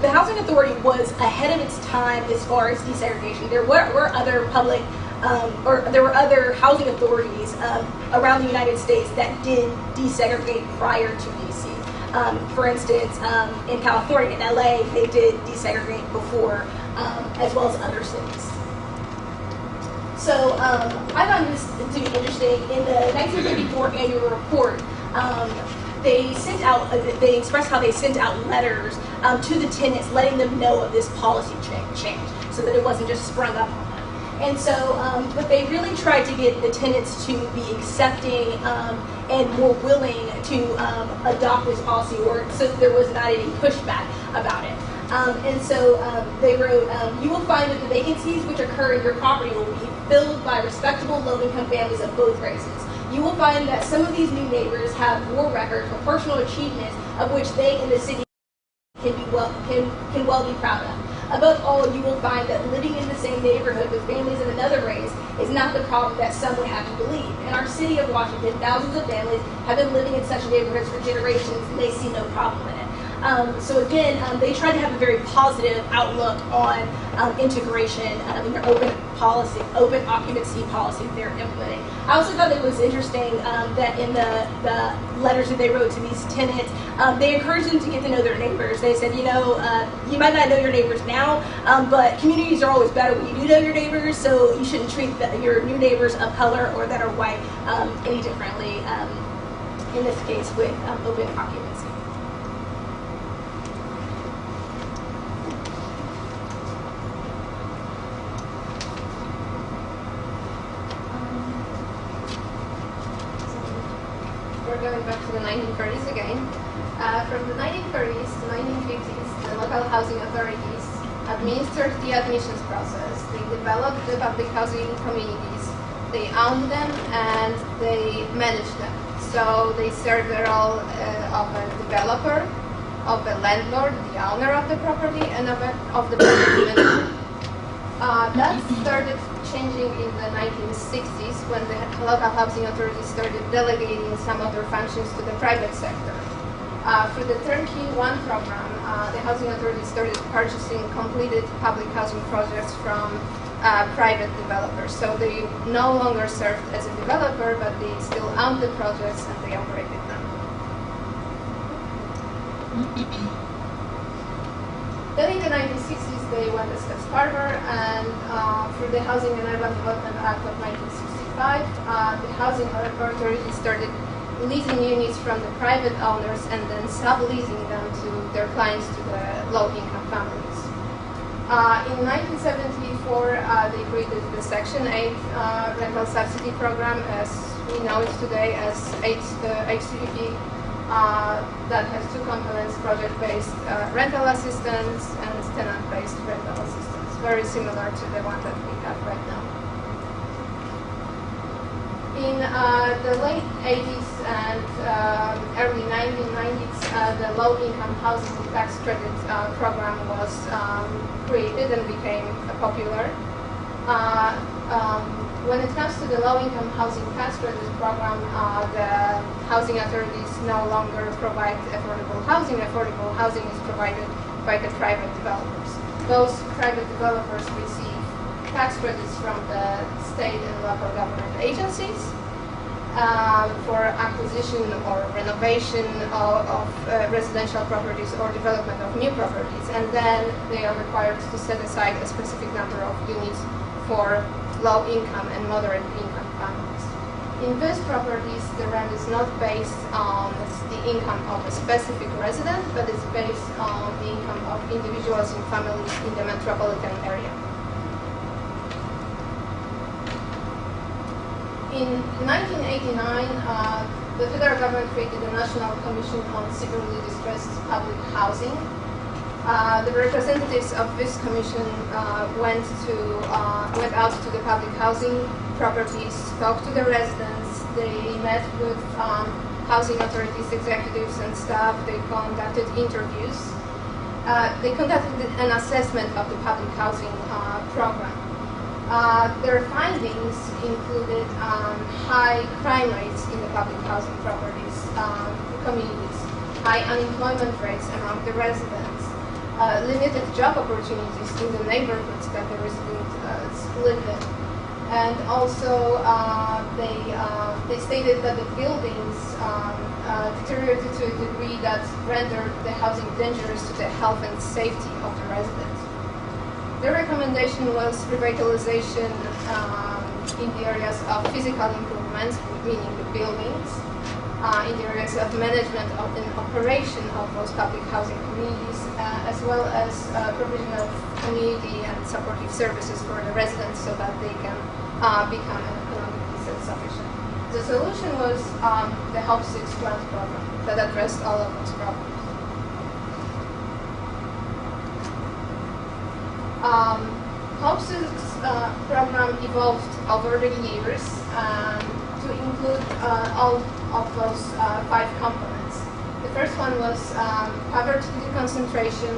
the Housing Authority was ahead of its time as far as desegregation. There were other public there were other housing authorities around the United States that did desegregate prior to DC. For instance, in California, in LA, they did desegregate before, as well as other cities. So I found this to be interesting. In the 1954 annual report, they expressed how they sent out letters to the tenants letting them know of this policy change so that it wasn't just sprung up on them. And so, but they really tried to get the tenants to be accepting and more willing to adopt this policy, or so that there was not any pushback about it. And so they wrote, you will find that the vacancies which occur in your property will be filled by respectable low-income families of both races. You will find that some of these new neighbors have more records for personal achievements of which they in the city can well be proud of. Above all, you will find that living in the same neighborhood with families of another race is not the problem that some would have you believe. In our city of Washington, thousands of families have been living in such neighborhoods for generations, and they see no problem in it. So again, they try to have a very positive outlook on integration in their open policy, open occupancy policy that they're implementing. I also thought it was interesting that in the letters that they wrote to these tenants, they encouraged them to get to know their neighbors. They said, you know, you might not know your neighbors now, but communities are always better when you do know your neighbors, so you shouldn't treat your new neighbors of color or that are white any differently, in this case with open occupancy. We're going back to the 1930s again. From the 1930s to 1950s, the local housing authorities administered the admissions process. They developed the public housing communities, they owned them, and they managed them. So they served the role of a developer, of a landlord, the owner of the property, and of the property manager. That started changing in the 1960s when the local housing authorities started delegating some of their functions to the private sector. For the Turnkey 1 program, the housing authorities started purchasing completed public housing projects from private developers. So they no longer served as a developer, but they still owned the projects and they operated them. Then in the 1960s, they went a step further, and through the Housing and Urban Development Act of 1965, the housing authorities started leasing units from the private owners and then subleasing them to their clients, to the low-income families. In 1974, they created the Section 8 rental subsidy program, as we know it today as HCPP. That has two components: project-based rental assistance and tenant-based rental assistance, very similar to the one that we have right now. In the late 80s and early 1990s, the low-income housing tax credit program was created and became popular. When it comes to the low-income housing tax credit program, the housing authorities no longer provide affordable housing. Affordable housing is provided by the private developers. Those private developers receive tax credits from the state and local government agencies for acquisition or renovation of residential properties or development of new properties, and then they are required to set aside a specific number of units for low-income and moderate-income families. In these properties, the rent is not based on the income of a specific resident, but it's based on the income of individuals and families in the metropolitan area. In 1989, the federal government created the National Commission on Severely Distressed Public Housing. The representatives of this commission went out to the public housing properties, spoke to the residents. They met with housing authorities, executives and staff. They conducted interviews. They conducted an assessment of the public housing program. Their findings included high crime rates in the public housing properties, communities, high unemployment rates among the residents, limited job opportunities in the neighborhoods that the residents lived in. And also, they stated that the buildings deteriorated to a degree that rendered the housing dangerous to the health and safety of the residents. The recommendation was revitalization in the areas of physical improvement, meaning the buildings, in the areas of management of and operation of those public housing communities, as well as provision of community and supportive services for the residents so that they can become economically self-sufficient. The solution was the HOPE 6 grant program that addressed all of those problems. HOPE 6 program evolved over the years to include all of those 5 components. The first one was poverty deconcentration,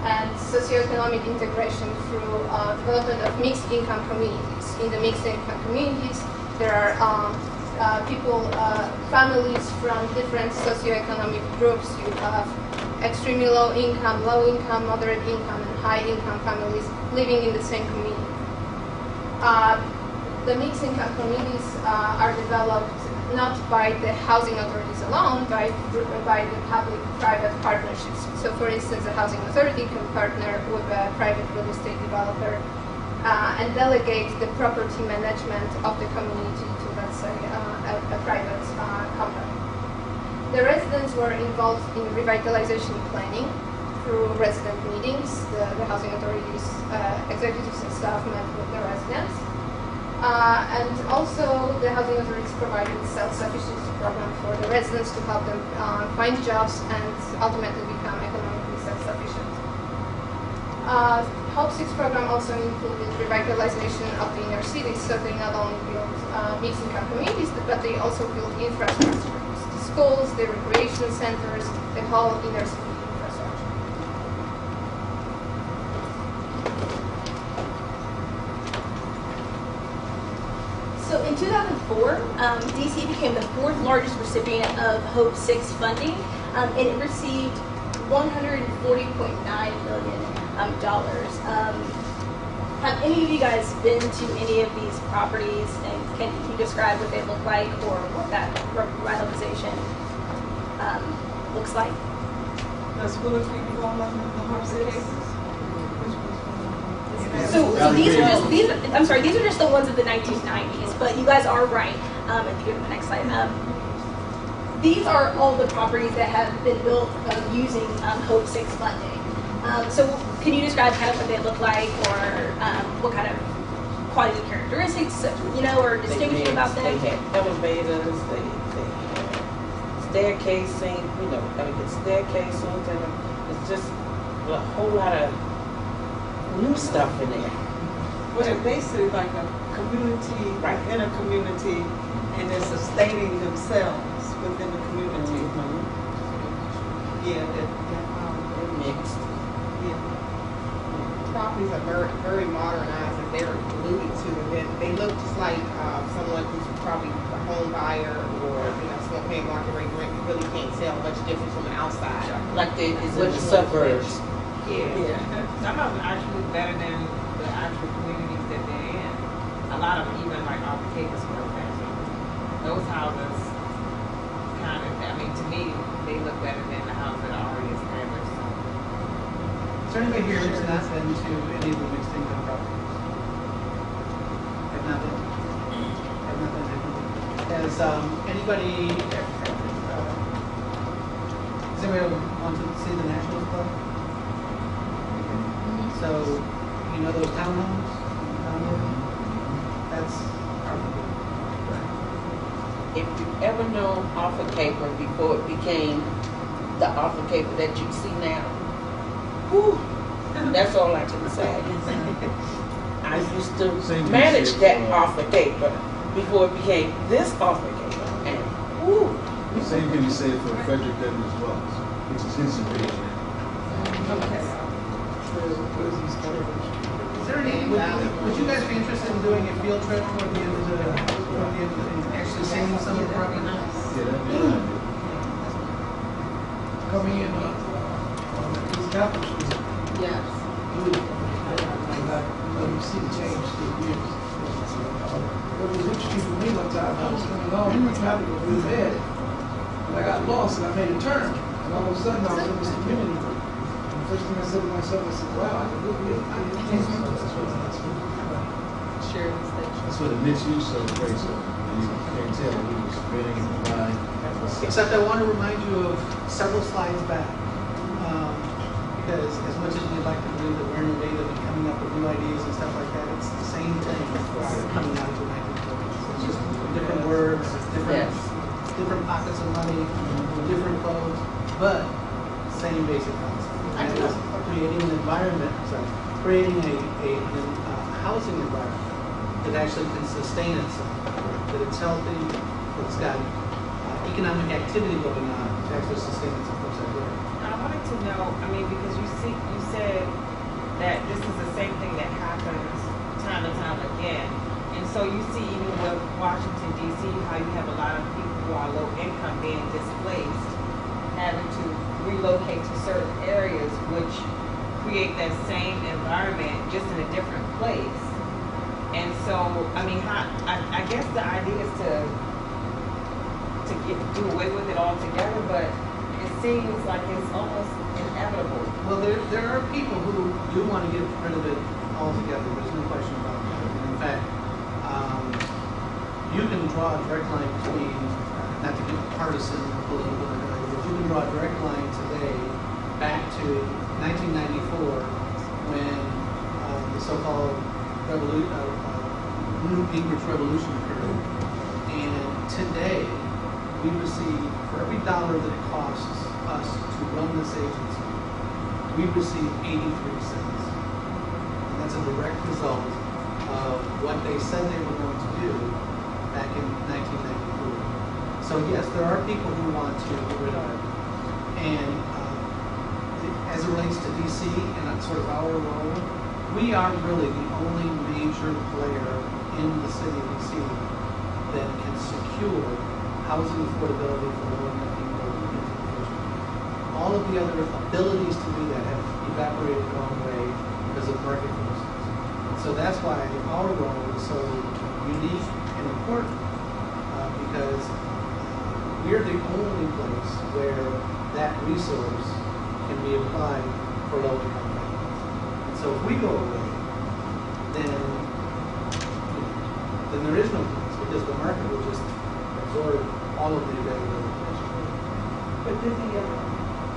and socioeconomic integration through development of mixed income communities. In the mixed income communities, there are people, families from different socioeconomic groups. You have extremely low income, moderate income, and high income families living in the same community. The mixed income communities are developed not by the housing authorities alone, by the public-private partnerships. So for instance, the housing authority can partner with a private real estate developer and delegate the property management of the community to, let's say, a private company. The residents were involved in revitalization planning through resident meetings. The housing authorities, executives and staff met with the residents. And also the housing authorities provided a self-sufficiency program for the residents to help them find jobs and ultimately become economically self-sufficient. HOPE 6 program also included revitalization of the inner cities, so they not only built mixed income communities, but they also built infrastructure, the schools, the recreation centers, the whole inner city infrastructure. So in 2004, DC became the fourth largest recipient of HOPE 6 funding, and it received $140.9 million. Have any of you guys been to any of these properties, and can you describe what they look like or what that revitalization looks like? The school of people all over the HOPE 6? So these are just the ones of the 1990s, but you guys are right. If you go to the next slide. These are all the properties that have been built using HOPE 6 funding. So can you describe kind of what they look like, or what kind of quality characteristics, or distinguishing about them? They had elevators, they had staircasing, staircasings, and it's just a whole lot of new stuff in there. Well, they're basically like a community, Right. within a community, and they're sustaining themselves within the community. Yeah, They're mixed. yeah. Properties are very, very modernized, and they're alluded to. And they look just like someone who's probably a home buyer or someone paying market rate rent. You really can't tell much difference from the outside. Like they is in Which the one's suburbs. Yeah. Some of them actually better than the actual communities that they're in. A lot of them even like off the Cape Square fashion. Those houses kind of, to me, they look better than the houses that are already established. Is there anybody here who's not been to any of the mixed income properties? Have not been? Have not been? Has anybody, does anybody want to see the Nationals Club? So, those townhomes? That's our If you ever known Arthur Caper before it became the Arthur Caper that you see now, whew, that's all I can say. I used to manage that Arthur Caper before it became this Arthur Caper, and whew. Same can be said for Frederick Douglass Wells, which is his superior. Okay. Is there any, would you guys be interested in doing a field trip toward the end of and actually seeing some of the property? Yeah, that'd be good. Coming in, these Capitol Street. Yes. You see the change through the years. What was interesting for me one time, I was coming home and my traffic was really bad. And I got lost and I made a turn. And all of a sudden I was in this community. And the first thing I said to myself, I said, wow, I can look at That's what the mixed use of the place is. You can't tell who was renting and buying. Except I want to remind you of several slides back. Because as much as we'd like to believe that we're innovative and coming up with new ideas and stuff like that, it's the same thing coming out of the 1940s. It's just different words, different pockets of money, different codes, but same basic concept. And it is creating an environment, creating a housing environment that actually can sustain itself, that it's healthy, that it's got economic activity going on to actually sustain itself. I wanted to know, because you said so you see even with Washington DC, how you have a lot of people who are low income being displaced, having to relocate to certain areas, which create that same environment just in a different place. And so, I mean, I guess the idea is to do away with it altogether, but it seems like it's almost inevitable. Well, there are people who do want to get rid of it altogether. There's no question about that. And in fact, you can draw a direct line between, not to get partisan or political, but you can draw a direct line today back to 1994 when the so-called New Gingrich Revolution occurred. And today, we receive, for every dollar that it costs us to run this agency, we receive 83 cents. And that's a direct result of what they said they were going to do back in 1994. So yes, there are people who want to get rid of it. And as it relates to DC and sort of our role, we are really the only major player in the city of DC that can secure housing affordability for low-income people in the first place. All of the other abilities to do that have evaporated along the way because of market forces. So that's why our role is so unique and important, because we're the only place where that resource can be applied for low-income families. And so if we go away, then there is no place, because the market will just absorb all of the availability. But did the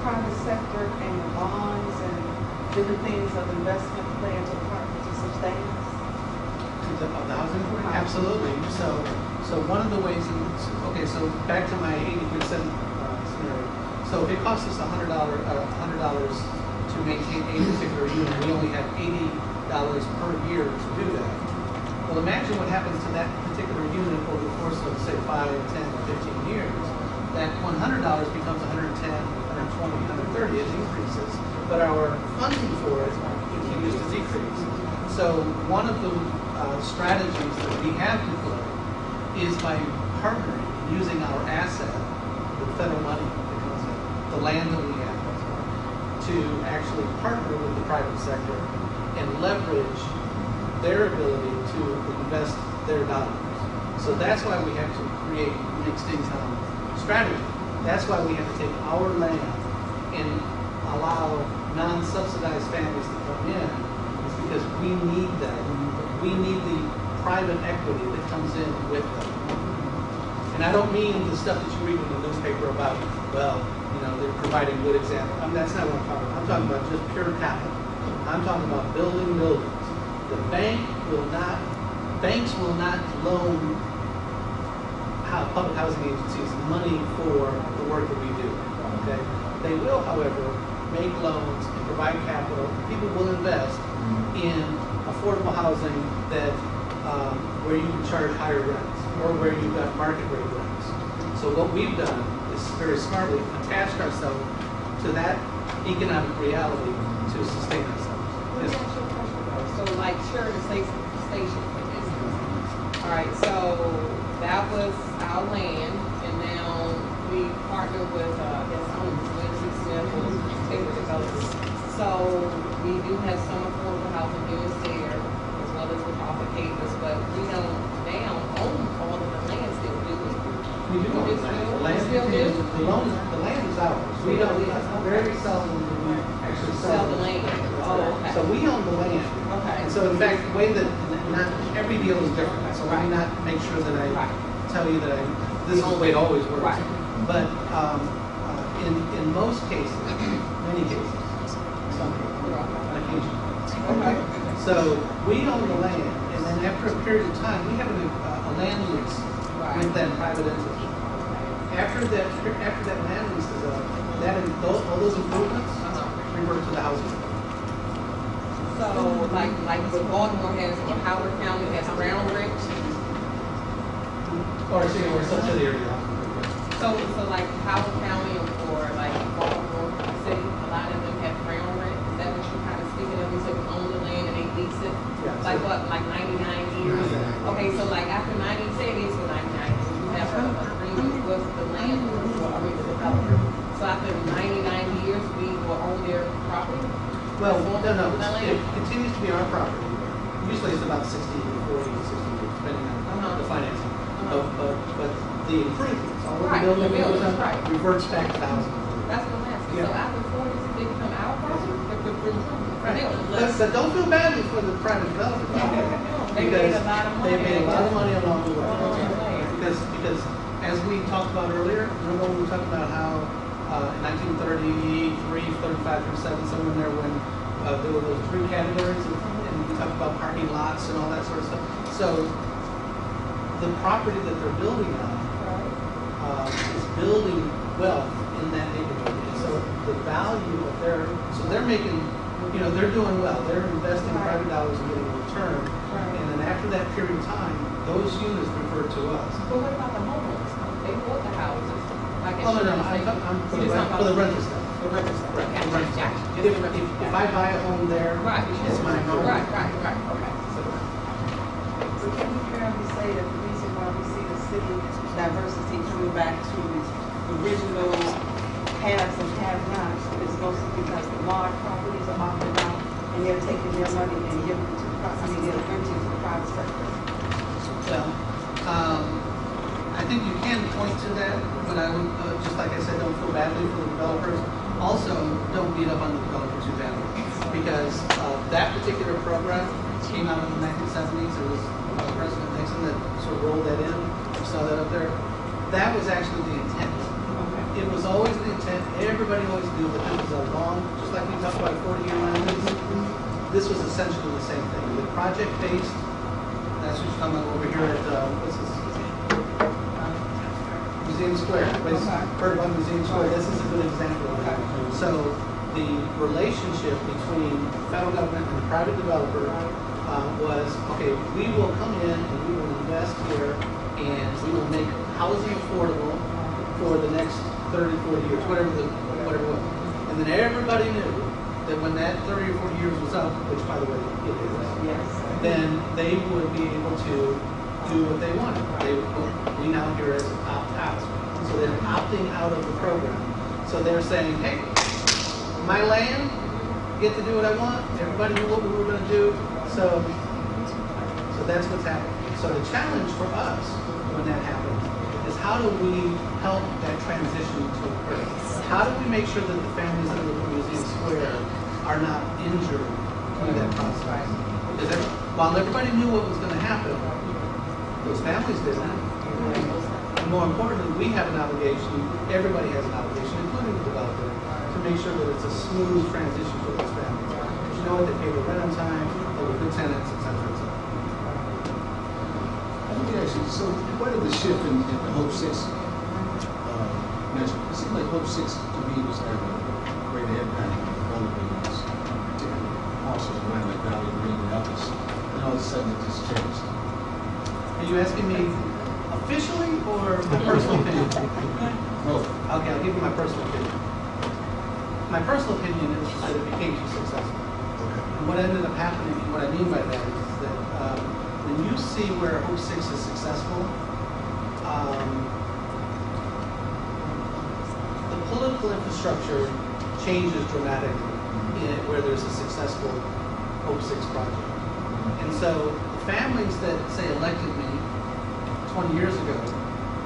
private sector and the bonds and different things of investment play into part to sustain us? Of the housing market? Absolutely. So one of the ways, so back to my 80% scenario. So if it costs us $100 to maintain a particular unit, we only have $80 per year to do that. Well, imagine what happens to that particular unit over the course of, say, 5, 10, or 15 years. That $100 becomes $110, $120, $130. It increases, but our funding for it continues to decrease. So one of the strategies that we have deployed is by partnering, using our asset, the federal money that comes in, the land that we have, to actually partner with the private sector and leverage their ability to invest their dollars. So that's why we have to create mixed income strategy. That's why we have to take our land and allow non-subsidized families to come in, is because we need that. We need the private equity that comes in with them. And I don't mean the stuff that you read in the newspaper about, well, they're providing good examples. That's not what I'm talking about. I'm talking about just pure capital. I'm talking about building buildings. The banks will not loan public housing agencies money for the work that we do. Okay? They will, however, make loans and provide capital. People will invest in affordable housing that where you can charge higher rents or where you've got market rate rents. So what we've done is very smartly attached ourselves to that economic reality to sustain ourselves. Let me ask you a question though. So like Sheridan Station, for instance. All right, so that was our land, and now we partnered with, Lindsay Smith or Taylor Developers. So we do have some affordable housing units there, as well as with Alpha Capers, but we don't now own all of the land still, do we? We do own the land. The land is ours. We don't, very seldom do we actually sell the land. Oh, okay. So we own the land. Okay. And so in fact, the way that, not every deal is different. So let me not make sure that I tell you that this is the way it always works. Right. But in most cases, many cases, some cases, on occasion. Okay. So we own the land, and then after a period of time, we have a land lease with that private entity. After that land lease is up, all those improvements revert to the housing. So like what Baltimore has, or Howard County has Brown Ridge. Or subsidiary. So like Howard County or like Baltimore City, a lot of them have Brown rent. Is that what you're kind of speaking of? You said we own the land and they lease it? Yeah, Like what, like 99 years? Okay, so Well, no, it continues to be our property. Usually it's about 60, 40, 60 years, depending on the financing. But the improvements, all of the Right, building the goes building, up, right. reverts back to housing. That's what I'm asking. Yeah. So after 40, they become our property? Right. But don't feel badly for the private developers. They made a lot of money. They made a lot of money along the way. Oh, Because as we talked about earlier, remember when we talked about how in 1933, 35, 37, somewhere in there when there were those three categories and we talked about parking lots and all that sort of stuff. So the property that they're building on is building wealth in that neighborhood. And so the value of they're making, they're doing well. They're investing private dollars and getting a return. And then after that period of time, those units refer to us. But what about the homeowners? They bought the houses. Like Oh, no, I'm for the rental stuff. The rental stuff. Right, Gotcha, the rental gotcha. stuff. If I buy a home there, it's my home. Right, okay. So can we fairly say that the reason why we see the city diversity coming back to its original haves and have-nots is mostly because the large properties are opted out and they're taking their money and giving it to they're renting to the private sector? Well, I think you can point to that, but I would, just like I said, don't feel badly for the developers. Also, don't beat up on the developers too badly, because that particular program came out in the 1970s. It was President Nixon that sort of rolled that in. You saw that up there. That was actually the intent. It was always the intent. Everybody always knew that this was a long, just like we talked about a 40-year land lease. This was essentially the same thing. The project-based, that's what you're talking about over here at, what's this? Museum Square. Everybody's heard about Museum Square. This is a good example of that. So the relationship between the federal government and the private developer was, okay, we will come in and we will invest here and we will make housing affordable for the next 30, 40 years, whatever it was. And then everybody knew that when that 30 or 40 years was up, which by the way it is, then they would be able to do what they wanted. We now hear as opt-out. So they're opting out of the program. So they're saying, hey, my land, get to do what I want. Everybody knew what we were going to do. So that's what's happening. So the challenge for us when that happens is how do we help that transition to occur? How do we make sure that the families that live in Museum Square are not injured through that process? Because while everybody knew what was going to happen, those families didn't. And more importantly, we have an obligation, everybody has an obligation, including the developer, to make sure that it's a smooth transition for those families. Because you know what, they pay the rent on time, they were good tenants, et cetera, et cetera. Let me ask you, so what is the shift in the Hope 6 measure? It seems like Hope 6 to me was having a great impact on developing these particular parcels around like Valley Green and others. And all of a sudden it just changed. Are you asking me officially or my personal opinion? Both. Okay, I'll give you my personal opinion. My personal opinion is that it became too successful. And what ended up happening, and what I mean by that is that when you see where Hope 6 is successful, the political infrastructure changes dramatically where there's a successful Hope 6 project. And so the families that, say, elected me 20 years ago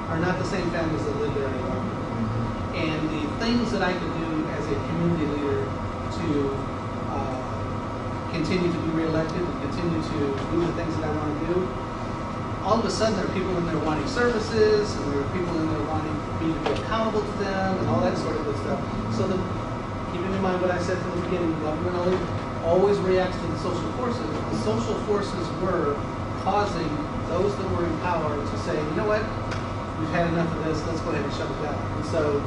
are not the same families that live there anymore. And the things that I could do as a community leader to continue to be reelected and continue to do the things that I want to do, all of a sudden there are people in there wanting services, and there are people in there wanting me to be accountable to them, and all that sort of good stuff. So keeping in mind what I said from the beginning, government always reacts to the social forces. The social forces were causing those that were in power to say, you know what, we've had enough of this, let's go ahead and shut it down. And so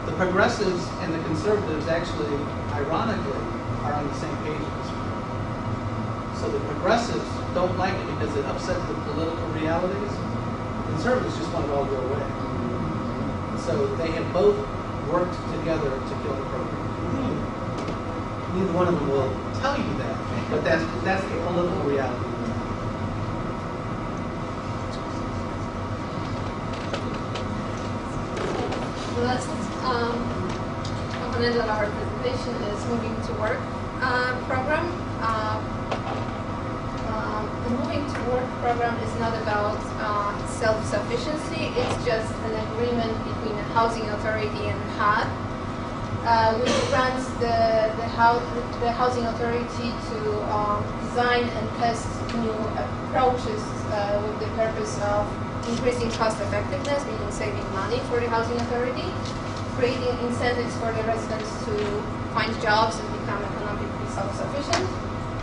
the progressives and the conservatives actually, ironically, are on the same page at this point. So the progressives don't like it because it upsets the political realities. The conservatives just want it all to go away. And so they have both worked together to kill the program. Neither one of them will tell you that, but that's the political reality. Let's open middle of our presentation is Moving to Work program. The Moving to Work program is not about self-sufficiency. It's just an agreement between the Housing Authority and HUD, which grants the Housing Authority to design and test new approaches with the purpose of increasing cost effectiveness, meaning saving money for the Housing Authority, creating incentives for the residents to find jobs and become economically self-sufficient,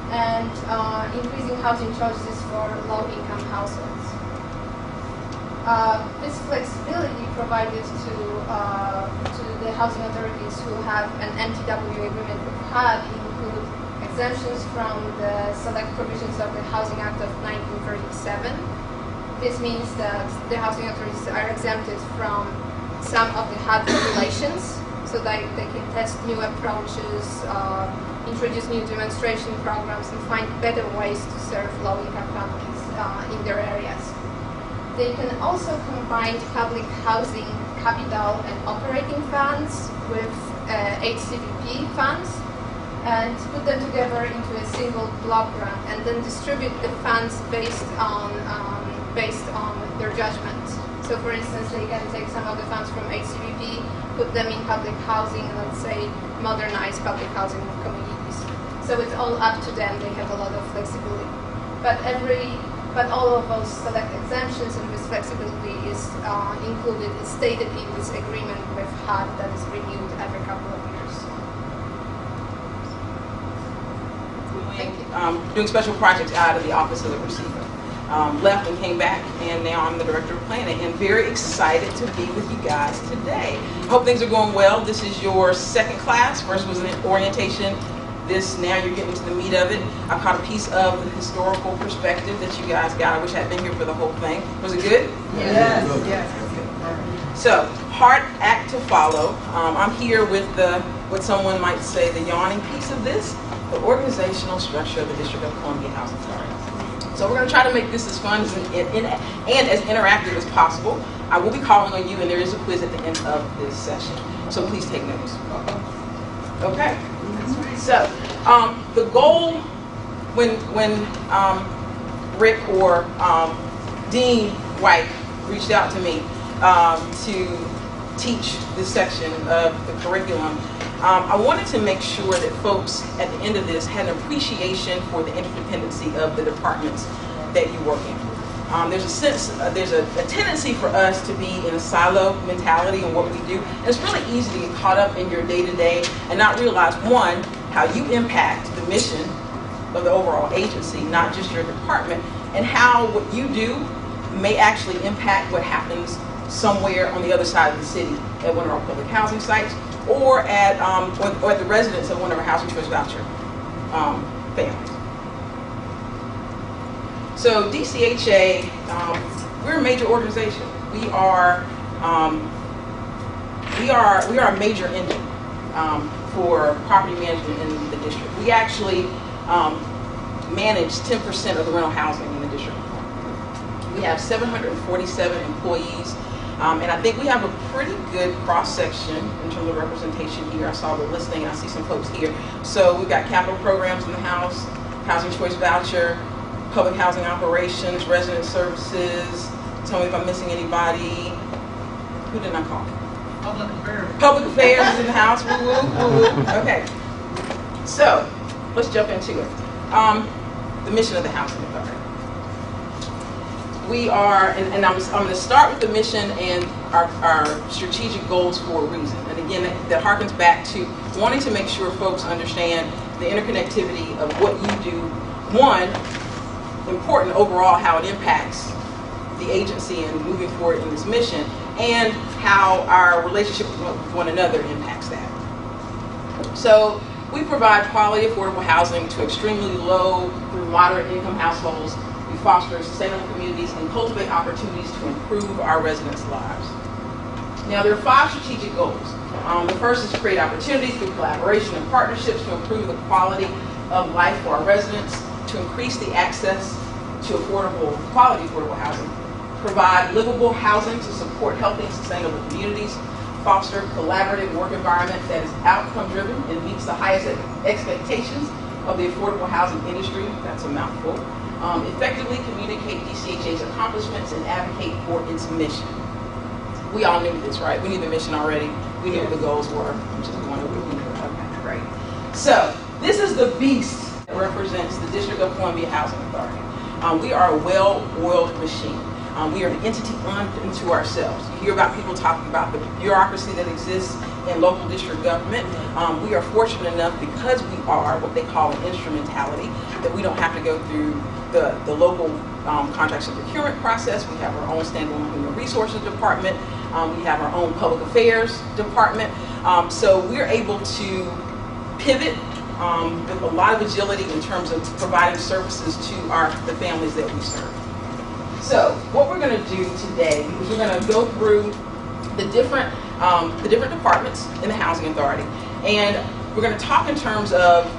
and increasing housing choices for low-income households. This flexibility provided to the housing authorities who have an MTW agreement with HUD include exemptions from the select provisions of the Housing Act of 1937. This means that the housing authorities are exempted from some of the HUD regulations, so that they can test new approaches, introduce new demonstration programs, and find better ways to serve low-income families in their areas. They can also combine public housing capital and operating funds with HCPP funds and put them together into a single block grant, and then distribute the funds based on their judgment. So for instance, they can take some of the funds from HCPP, put them in public housing, and let's say modernize public housing communities. So it's all up to them. They have a lot of flexibility. But all of those select exemptions and this flexibility is included, is stated in this agreement with HUD that is renewed every couple of years. Thank you. Doing special projects out of the Office of the Receiver. Left and came back, and now I'm the Director of Planning, and very excited to be with you guys today. Hope things are going well. This is your second class. First was an orientation. Now you're getting to the meat of it. I caught a piece of the historical perspective that you guys got. I wish I had been here for the whole thing. Was it good? Yes. So, hard act to follow. I'm here with what someone might say, the yawning piece of this, the organizational structure of the District of Columbia Housing Authority. So we're going to try to make this as fun and as interactive as possible. I will be calling on you, and there is a quiz at the end of this session. So please take notes. Okay. So the goal when Rick or Dean White reached out to me to teach this section of the curriculum, I wanted to make sure that folks at the end of this had an appreciation for the interdependency of the departments that you work in. There's a tendency for us to be in a silo mentality in what we do. And it's really easy to get caught up in your day-to-day and not realize, one, how you impact the mission of the overall agency, not just your department, and how what you do may actually impact what happens somewhere on the other side of the city at one of our public housing sites, or at the residents of one of our Housing Choice Voucher families. So DCHA, we're a major organization. We are a major engine for property management in the district. We actually manage 10% of the rental housing in the district. We have 747 employees, and I think we have a pretty good cross-section in terms of representation here. I saw the listing, and I see some folks here. So we've got capital programs in the house, Housing Choice Voucher, public housing operations, resident services. Tell me if I'm missing anybody. Who did I call? Public affairs. Public affairs is in the house. Woo, woo, woo, woo. Okay. So let's jump into it. The mission of the Housing Authority. We are, and I'm going to start with the mission and our strategic goals for a reason. And again, that harkens back to wanting to make sure folks understand the interconnectivity of what you do. One, important overall, how it impacts the agency and moving forward in this mission, and how our relationship with one another impacts that. So we provide quality, affordable housing to extremely low through moderate income households. We foster sustainable communities and cultivate opportunities to improve our residents' lives. Now, there are 5 strategic goals. The first is to create opportunities through collaboration and partnerships to improve the quality of life for our residents, to increase the access to quality affordable housing, provide livable housing to support healthy and sustainable communities, foster collaborative work environment that is outcome-driven and meets the highest expectations of the affordable housing industry. That's a mouthful. Effectively communicate DCHA's accomplishments and advocate for its mission. We all knew this, right? We knew the mission already. We knew what the goals were. I'm just going over here. Okay, great. So this is the beast that represents the District of Columbia Housing Authority. We are a well-oiled machine. We are an entity unto ourselves. You hear about people talking about the bureaucracy that exists in local district government. We are fortunate enough, because we are what they call an instrumentality, that we don't have to go through the local contracts and procurement process. We have our own standalone human resources department. We have our own public affairs department. So we're able to pivot with a lot of agility in terms of providing services to the families that we serve. So what we're going to do today is we're going to go through the different departments in the Housing Authority, and we're going to talk in terms of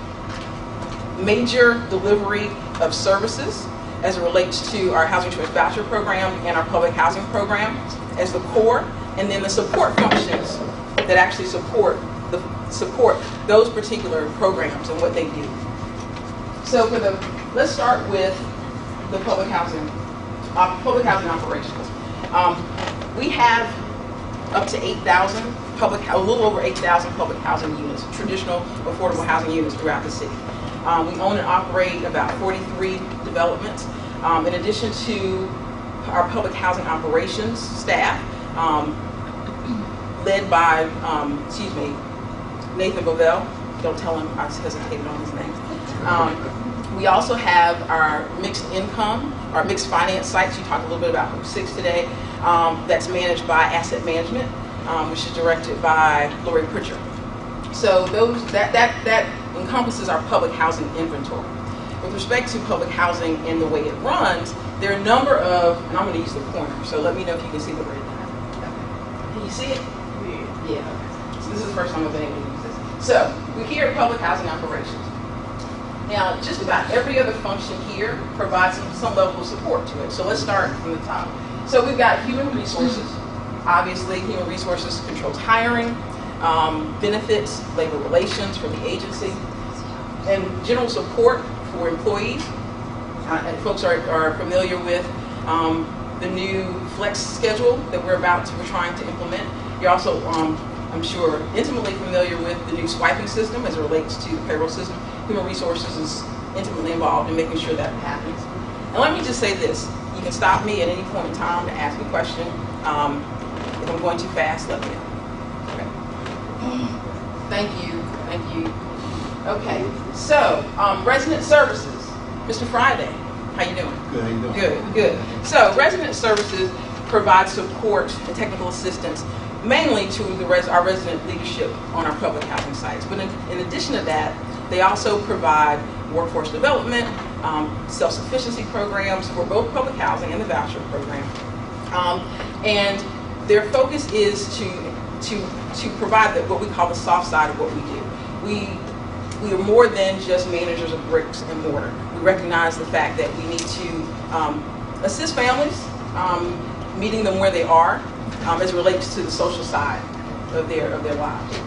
major delivery of services as it relates to our Housing Choice Voucher Program and our public housing program as the core, and then the support functions that actually support those particular programs and what they do. So let's start with the public housing operations. We have up to 8,000 a little over 8,000 public housing units, traditional affordable housing units throughout the city. We own and operate about 43 developments. In addition to our public housing operations staff, led by, Nathan Bovell. Don't tell him I hesitated on his name. We also have our mixed income, our mixed finance sites. You talked a little bit about Hoop 6 today. That's managed by Asset Management, which is directed by Lori Pritchard. So that encompasses our public housing inventory. With respect to public housing and the way it runs, there are a number of, and I'm going to use the pointer, so let me know if you can see the red line. Can you see it? Yeah. So this is the first time I've been able to use this. So we're here at Public Housing Operations. Now, just about every other function here provides some level of support to it. So let's start from the top. So we've got human resources. Obviously, human resources controls hiring, benefits, labor relations for the agency, and general support for employees. And folks are familiar with the new flex schedule that we're trying to implement. You're also, I'm sure, intimately familiar with the new swiping system as it relates to the payroll system. Human Resources is intimately involved in making sure that happens. And let me just say this. You can stop me at any point in time to ask me a question. If I'm going too fast, let me know. Okay. Thank you. Okay, so resident services. Mr. Friday, how you doing? Good, how you doing? Good. So resident services provide support and technical assistance mainly to our resident leadership on our public housing sites. But in addition to that, they also provide workforce development, self-sufficiency programs for both public housing and the voucher program. And their focus is to provide what we call the soft side of what we do. We are more than just managers of bricks and mortar. We recognize the fact that we need to assist families, meeting them where they are, as it relates to the social side of their lives.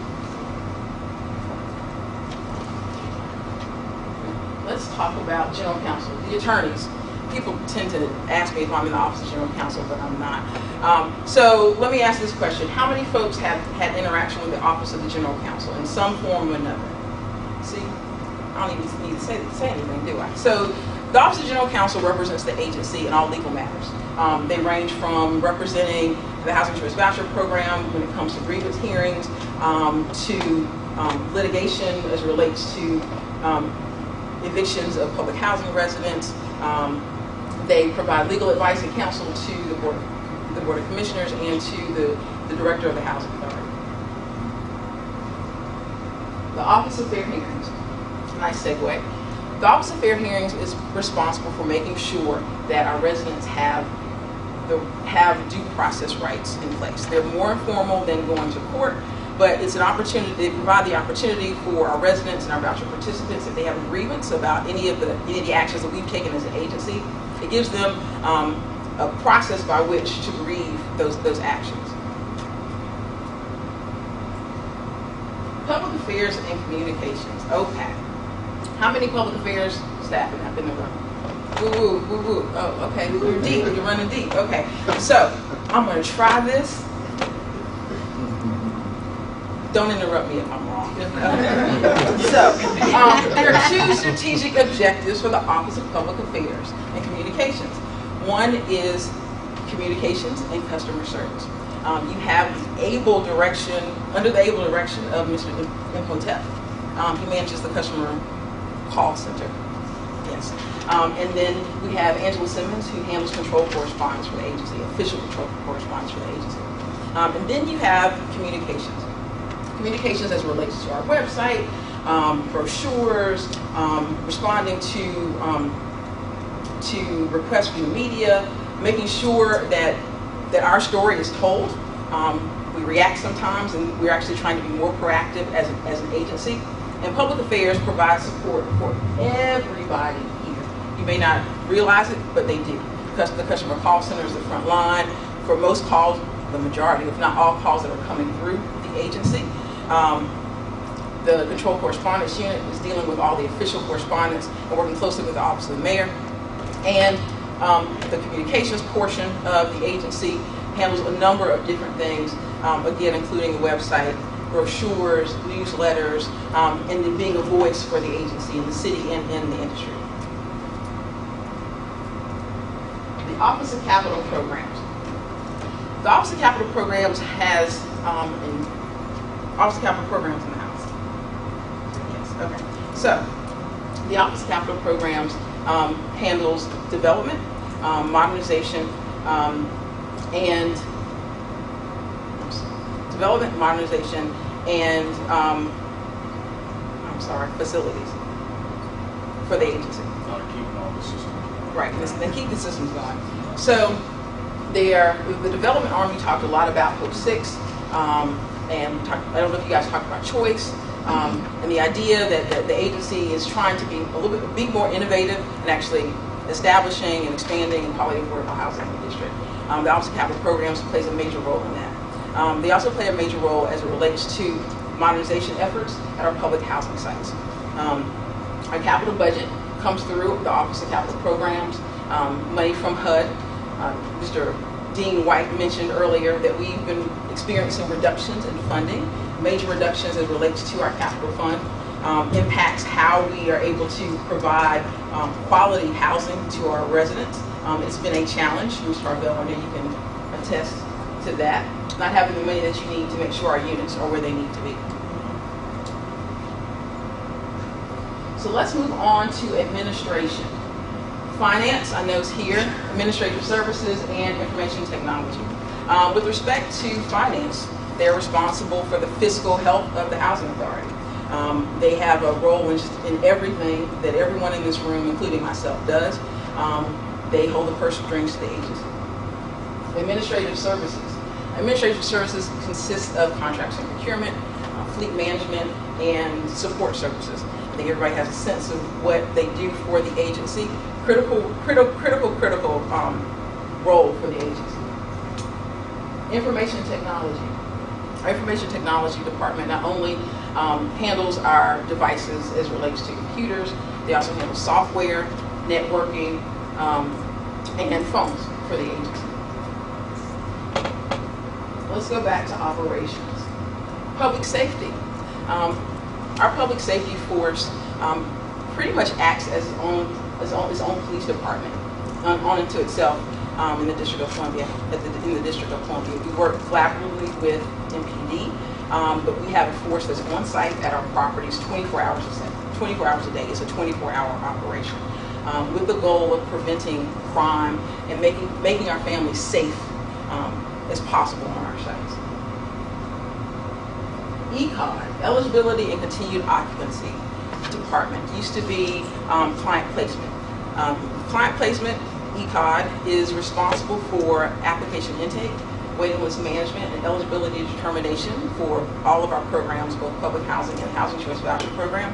Let's talk about general counsel, the attorneys. People tend to ask me if I'm in the office of general counsel, but I'm not. So let me ask this question. How many folks have had interaction with the office of the general counsel in some form or another? See, I don't even need to say anything, do I? So the Office of General Counsel represents the agency in all legal matters. They range from representing the Housing Choice Voucher Program when it comes to grievance hearings, to litigation as it relates to evictions of public housing residents. They provide legal advice and counsel to the Board of Commissioners and to the Director of the Housing Authority. The Office of Fair Hearings, nice segue. The Office of Fair Hearings is responsible for making sure that our residents have due process rights in place. They're more informal than going to court, but it's an opportunity. They provide the opportunity for our residents and our voucher participants, if they have a grievance about any of the actions that we've taken as an agency, it gives them a process by which to grieve those actions. Affairs and Communications, OPAC. How many public affairs staff have in the room? Woo woo, woo woo. Oh, okay, you're deep, you're running deep. Okay, so I'm gonna try this. Don't interrupt me if I'm wrong. So, there are two strategic objectives for the Office of Public Affairs and Communications. One is communications and customer service. You have the able direction, under the able direction of Mr. Imhotep. He manages the customer call center. Yes. And then we have Angela Simmons, who handles control correspondence for the agency, official control correspondence for the agency. And then you have communications. Communications as it relates to our website, brochures, responding to requests from the media, making sure that our story is told. We react sometimes, and we're actually trying to be more proactive as an agency. And public affairs provides support for everybody here. You may not realize it, but they do. Because the customer call center is the front line. For most calls, the majority, if not all calls that are coming through the agency, the control correspondence unit is dealing with all the official correspondence and working closely with the Office of the Mayor. And the communications portion of the agency handles a number of different things, again, including the website, brochures, newsletters, and then being a voice for the agency in the city and in the industry. The Office of Capital Programs. The Office of Capital Programs has Office of Capital Programs in the house. Yes, okay. So, the Office of Capital Programs handles development, modernization, facilities for the agency. Keeping all the systems. Right, and keep the systems going. So, the development arm, we talked a lot about Hope 6, and I don't know if you guys talked about choice, and the idea that the agency is trying to be more innovative and actually establishing and expanding quality affordable housing in the district. The Office of Capital Programs plays a major role in that. They also play a major role as it relates to modernization efforts at our public housing sites. Our capital budget comes through the Office of Capital Programs, money from HUD. Mr. Dean White mentioned earlier that we've been experiencing reductions in funding, major reductions as it relates to our capital fund, impacts how we are able to provide quality housing to our residents. It's been a challenge. Ms. Harvell, I know you can attest to that. Not having the money that you need to make sure our units are where they need to be. So let's move on to administration. Finance, I know is here, administrative services, and information technology. With respect to finance, they're responsible for the fiscal health of the Housing Authority. They have a role in everything that everyone in this room, including myself, does. They hold the purse strings to the agency. Administrative services. Administrative services consist of contracts and procurement, fleet management, and support services. I think everybody has a sense of what they do for the agency. Critical role for the agency. Information technology. Our information technology department not only handles our devices as it relates to computers, they also handle software, networking, and phones for the agency. Let's go back to operations. Public safety. Our public safety force pretty much acts as its own police department unto itself in the District of Columbia. In the District of Columbia, we work collaboratively with MPD, but we have a force that's on site at our properties 24 hours a day. It's a 24-hour operation with the goal of preventing crime and making our families safe as possible on our sites. ECOD, Eligibility and Continued Occupancy Department, used to be client placement. Client placement, ECOD, is responsible for application intake, waiting list management, and eligibility determination for all of our programs, both public housing and housing choice voucher program.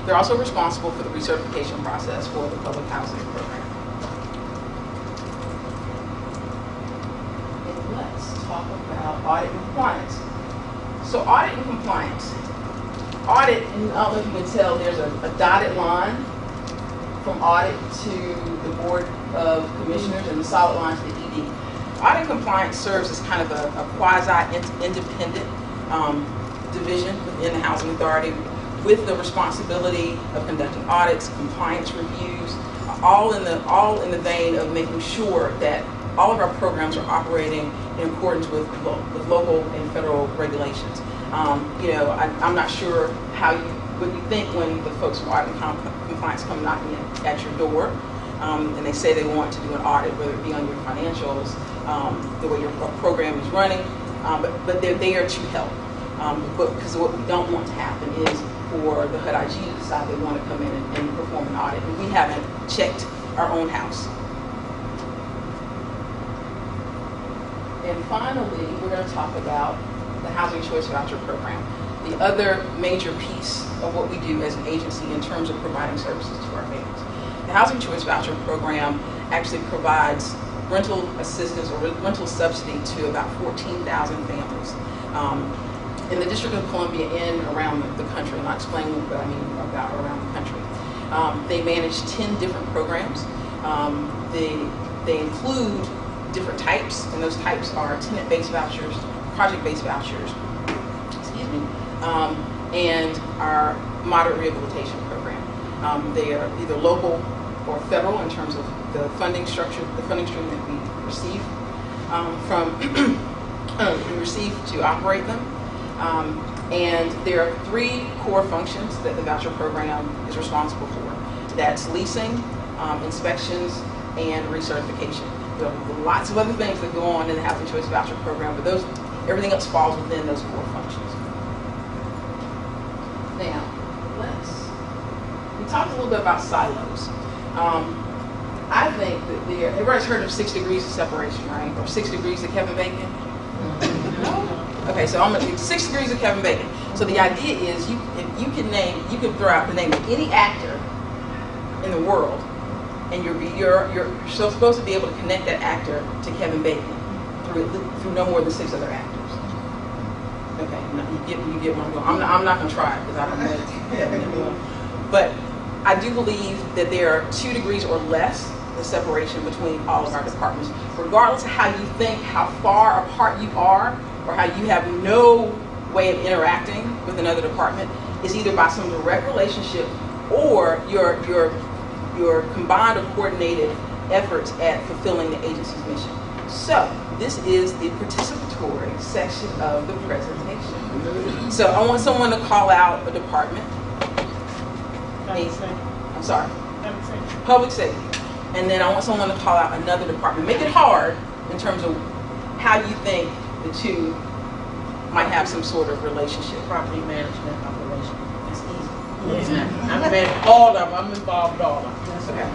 They're also responsible for the recertification process for the public housing program. And let's talk about audit and compliance. So audit and compliance. Audit, and I don't know if you can tell, there's a dotted line from audit to the Board of Commissioners and the solid line to the ED. Audit and compliance serves as kind of a quasi-independent division within the Housing Authority with the responsibility of conducting audits, compliance reviews, all in the vein of making sure that all of our programs are operating in accordance with local and federal regulations. I'm not sure what you think when the folks from Audit and Compliance come knocking at your door, and they say they want to do an audit, whether it be on your financials, the way your program is running, but they're there to help. Because what we don't want to happen is for the HUD IG to decide they want to come in and perform an audit, and we haven't checked our own house. And finally, we're going to talk about the Housing Choice Voucher Program, the other major piece of what we do as an agency in terms of providing services to our families. The Housing Choice Voucher Program actually provides rental assistance or rental subsidy to about 14,000 families in the District of Columbia and around the country. And I'll explain what I mean about around the country. They manage 10 different programs. They include different types, and those types are tenant-based vouchers, project-based vouchers, and our moderate rehabilitation program. They are either local or federal in terms of the funding structure, the funding stream that we receive to operate them. And there are 3 core functions that the voucher program is responsible for. That's leasing, inspections, and recertification. There are lots of other things that go on in the Housing Choice Voucher Program, but everything else falls within those core functions. Now, we talked a little bit about silos. I think that everybody's heard of 6 degrees of separation, right? Or 6 degrees of Kevin Bacon? Okay, so I'm going to 6 degrees of Kevin Bacon. So the idea is you could throw out the name of any actor in the world, and you're supposed to be able to connect that actor to Kevin Bacon through no more than 6 other actors. Okay, you get where I'm going. I'm not going to try it because I don't know Kevin anymore. But I do believe that there are 2 degrees or less the separation between all of our departments, regardless of how you think, how far apart you are, or how you have no way of interacting with another department, is either by some direct relationship or your combined or coordinated efforts at fulfilling the agency's mission. So this is the participatory section of the presentation. So I want someone to call out a department. I'm sorry. Public safety. And then I want someone to call out another department. Make it hard in terms of how you think the 2 might have some sort of relationship. Property management operation. That's easy. I've been all of them. I'm involved all of them. Okay.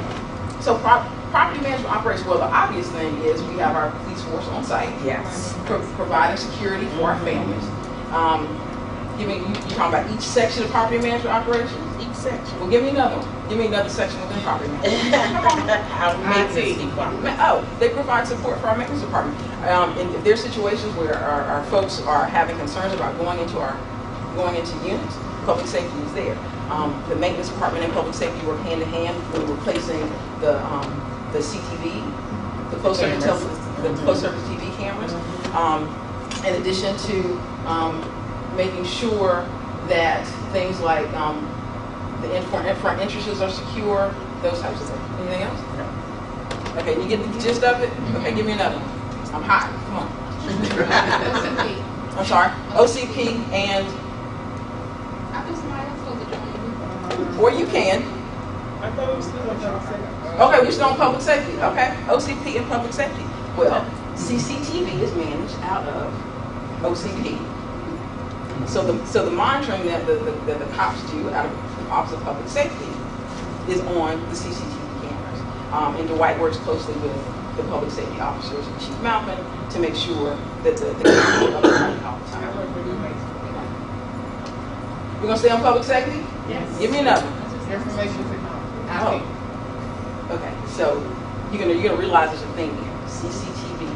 So property management operates well. The obvious thing is we have our police force on site. Yes. Providing security for our families. You're talking about each section of property management operations? Each section. Well, give me another one. Give me another section within property management. Our maintenance department. Oh, they provide support for our maintenance department. And if there's situations where our folks are having concerns about going into units, public safety is there. The maintenance department and public safety work hand in hand when replacing the CTV, the closed circuit TV cameras. In addition to making sure that things like the front entrances are secure, those types of things. Anything else? No. Okay, you get the gist of it? Okay, give me another one. I'm hot. Come on. OCP. I'm sorry. OCP and. Or you can. I thought it was still on public safety. Okay, we're still on public safety. Okay, OCP and public safety. Well, CCTV is managed out of OCP. So the monitoring that the cops do out of the Office of Public Safety is on the CCTV cameras. And Dwight works closely with the public safety officers and Chief Malcolm to make sure that the cameras are up and running all the time. We're gonna stay on public safety? Yes. Give me another. Information technology. Oh. Okay, so you're gonna realize there's a thing here. CCTV,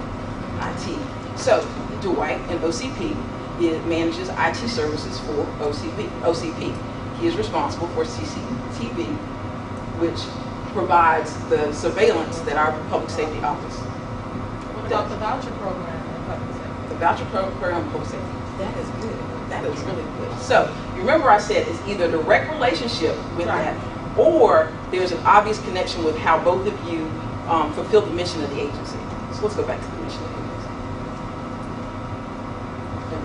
IT. So Dwight and OCP manages IT services for OCP. He is responsible for CCTV, which provides the surveillance that our public safety office What about the voucher program in public safety? The voucher program in public safety. That is good. That is really good. So you remember I said it's either a direct relationship with that, or there's an obvious connection with how both of you fulfill the mission of the agency. So let's go back to the mission of the agency. Okay.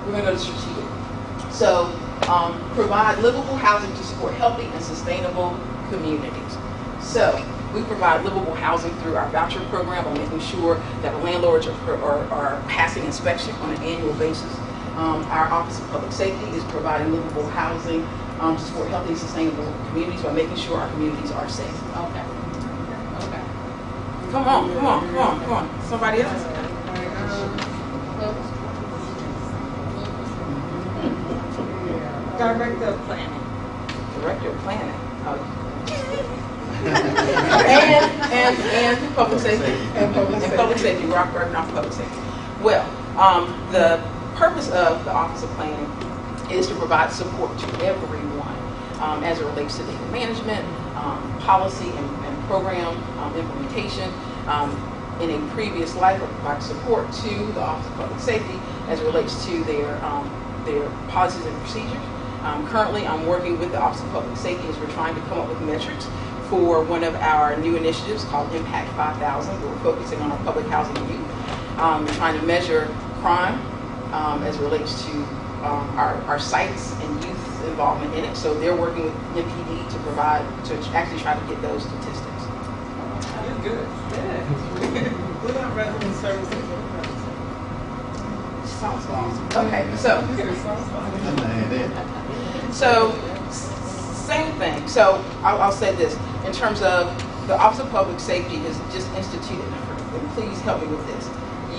We're going to go to strategic. So provide livable housing to support healthy and sustainable communities. So we provide livable housing through our voucher program by making sure that the landlords are passing inspection on an annual basis. Our Office of Public Safety is providing livable housing to support healthy and sustainable communities by making sure our communities are safe. Okay. Okay. Come on. Somebody else? Director of Planning. Director of Planning. And public safety. And public safety. Rock Garden off public safety. Well, the purpose of the Office of Planning is to provide support to everyone as it relates to data management, policy and program implementation. In a previous life, I provide support to the Office of Public Safety as it relates to their policies and procedures. Currently, I'm working with the Office of Public Safety as we're trying to come up with metrics for one of our new initiatives called Impact 5000, where we're focusing on our public housing youth. We're trying to measure crime as it relates to our sites and youth involvement in it. So they're working with MPD to actually try to get those statistics. You're good. What about resident services? Okay, so same thing. So I'll say this in terms of the Office of Public Safety is just instituted, and please help me with this.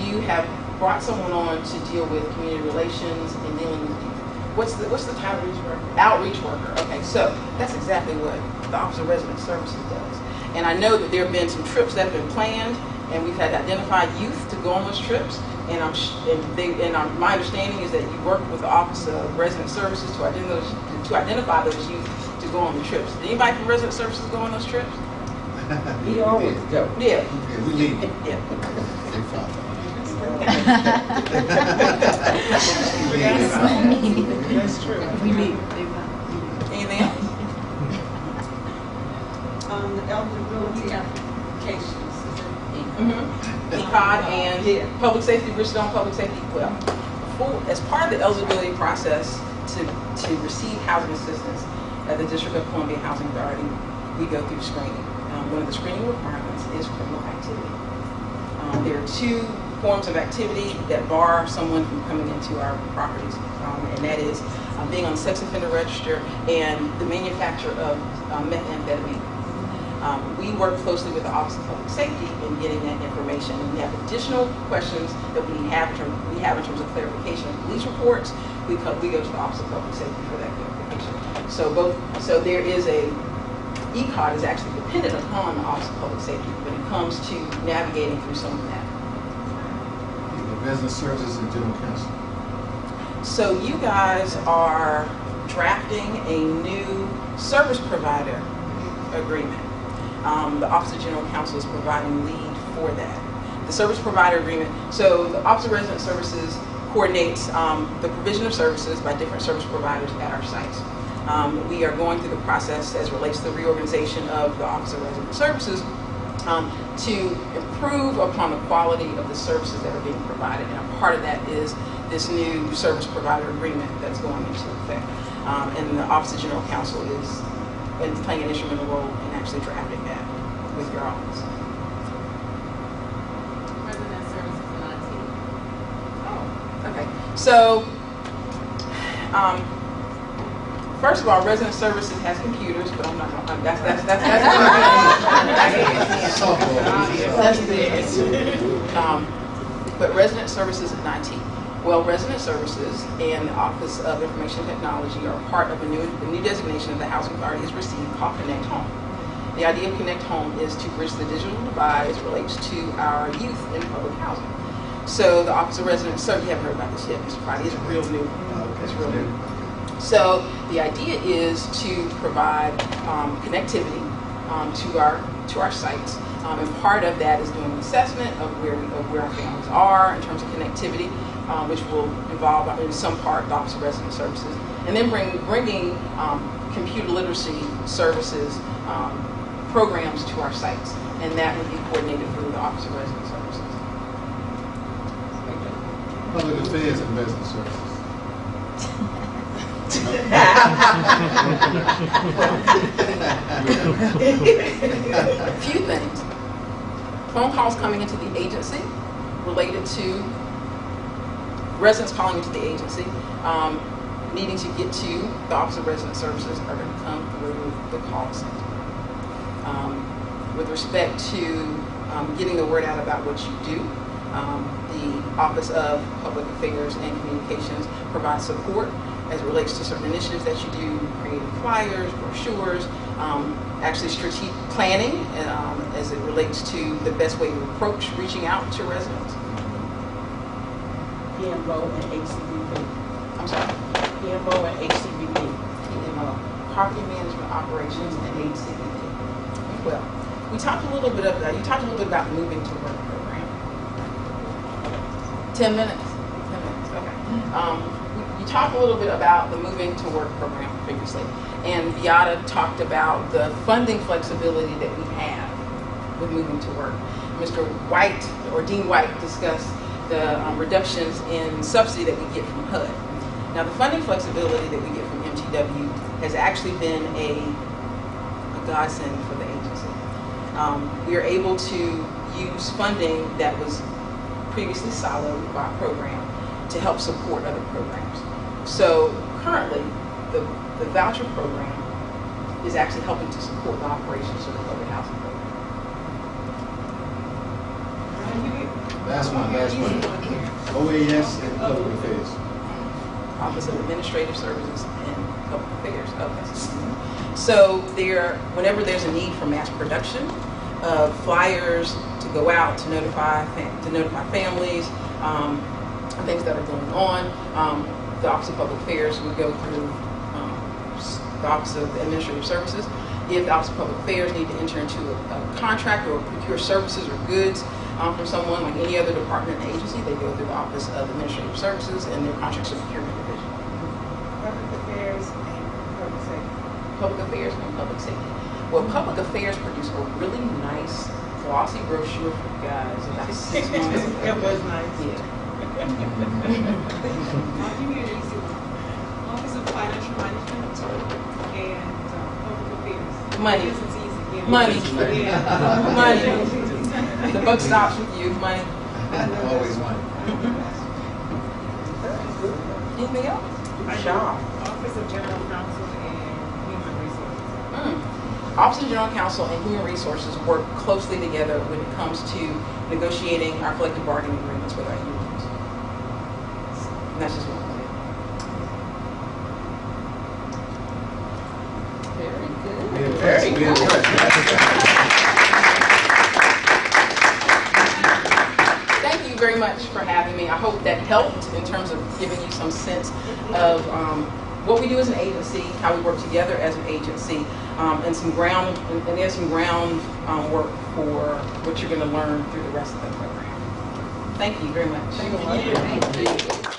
You have brought someone on to deal with community relations and dealing with youth. What's the title? Outreach worker. Outreach worker. Okay, so that's exactly what the Office of Resident Services does. And I know that there have been some trips that have been planned, and we've had to identify youth to go on those trips. And my understanding is that you work with the Office of Resident Services to identify those youth to go on the trips. Did anybody from Resident Services go on those trips? We always go. Yeah. We leave. Yeah. That's true. We meet. Anything else? The eligibility applications. ECOD and public safety, Bridgestone Public Safety. Well, as part of the eligibility process to receive housing assistance at the District of Columbia Housing Authority, we go through screening. One of the screening requirements is criminal activity. There are two forms of activity that bar someone from coming into our properties, and that is being on the sex offender register and the manufacture of methamphetamine. We work closely with the Office of Public Safety in getting that information. And we have additional questions that we have in terms of clarification of police reports. We go to the Office of Public Safety for that clarification. So there is ECOD is actually dependent upon the Office of Public Safety when it comes to navigating through some of that. Business Services and General Counsel. So you guys are drafting a new service provider agreement. The Office of General Counsel is providing lead for that. The service provider agreement, so the Office of Resident Services coordinates the provision of services by different service providers at our sites. We are going through the process as it relates to the reorganization of the Office of Resident Services to improve upon the quality of the services that are being provided. And a part of that is this new service provider agreement that's going into effect. And the Office of General Counsel is playing an instrumental role in actually drafting that with your office. Resident services and IT. Oh, okay. So, first of all, Resident Services has computers, but I'm not going to, that's but Resident Services and IT. Well, Resident Services and the Office of Information Technology are part of a new designation that the Housing Authority has received called Connect Home. The idea of Connect Home is to bridge the digital divide as it relates to our youth in public housing. So the Office of Resident Services, you haven't heard about this yet, Mr. Friday, it's real new. It's real new. So the idea is to provide connectivity to our sites. And part of that is doing an assessment of where our families are in terms of connectivity, which will involve in some part the Office of Resident Services, and then bringing computer literacy services programs to our sites, and that would be coordinated through the Office of Resident Services. Public Affairs and Business Services. A few things. Phone calls coming into the agency related to residents calling into the agency, needing to get to the Office of Resident Services are going to come through the call center. With respect to getting the word out about what you do, the Office of Public Affairs and Communications provides support as it relates to certain initiatives that you do, creating flyers, brochures, actually strategic planning as it relates to the best way to approach reaching out to residents. PMO and HCBP. I'm sorry? PMO and HCBP. PMO, Property Management Operations and HCBP. Well, you talked a little bit about the Moving to Work program. 10 minutes? 10 minutes, okay. You talked a little bit about the Moving to Work program previously, and Beata talked about the funding flexibility that we have with Moving to Work. Mr. White, or Dean White, discussed the reductions in subsidy that we get from HUD. Now, the funding flexibility that we get from MTW has actually been a godsend for the agency. We are able to use funding that was previously siloed by a program to help support other programs. So currently, the voucher program is actually helping to support the operations of the public housing program. Last one. OAS and Public Affairs. Office of Administrative Services and Public Affairs. Okay. So whenever there's a need for mass production of flyers to go out to notify families, things that are going on, the Office of Public Affairs would go through the Office of Administrative Services. If the Office of Public Affairs need to enter into a contract or procure services or goods from someone, like any other department and agency, they go through the Office of Administrative Services and their contracts and procurement division. Public affairs and public safety. Public Affairs and Public Safety. Well, Public Affairs produced a really nice glossy brochure for you guys about 6 months ago. It was nice. Yeah. I'll give you an easy one. Office of Financial Management and Public Affairs. Money. This is easy. Yeah. Money. Yeah. Money. The buck stops with you. Money. Always money. Anything else? Shop. Office of General Counsel and Human Resources. Office of General Counsel and Human Resources work closely together when it comes to negotiating our collective bargaining agreements with our unions. And that's just one thing. Very good. Very good. Thank you very much for having me. I hope that helped in terms of giving you some sense of what we do as an agency, how we work together as an agency, and there's some ground work for what you're going to learn through the rest of the program. Thank you very much. Thank you.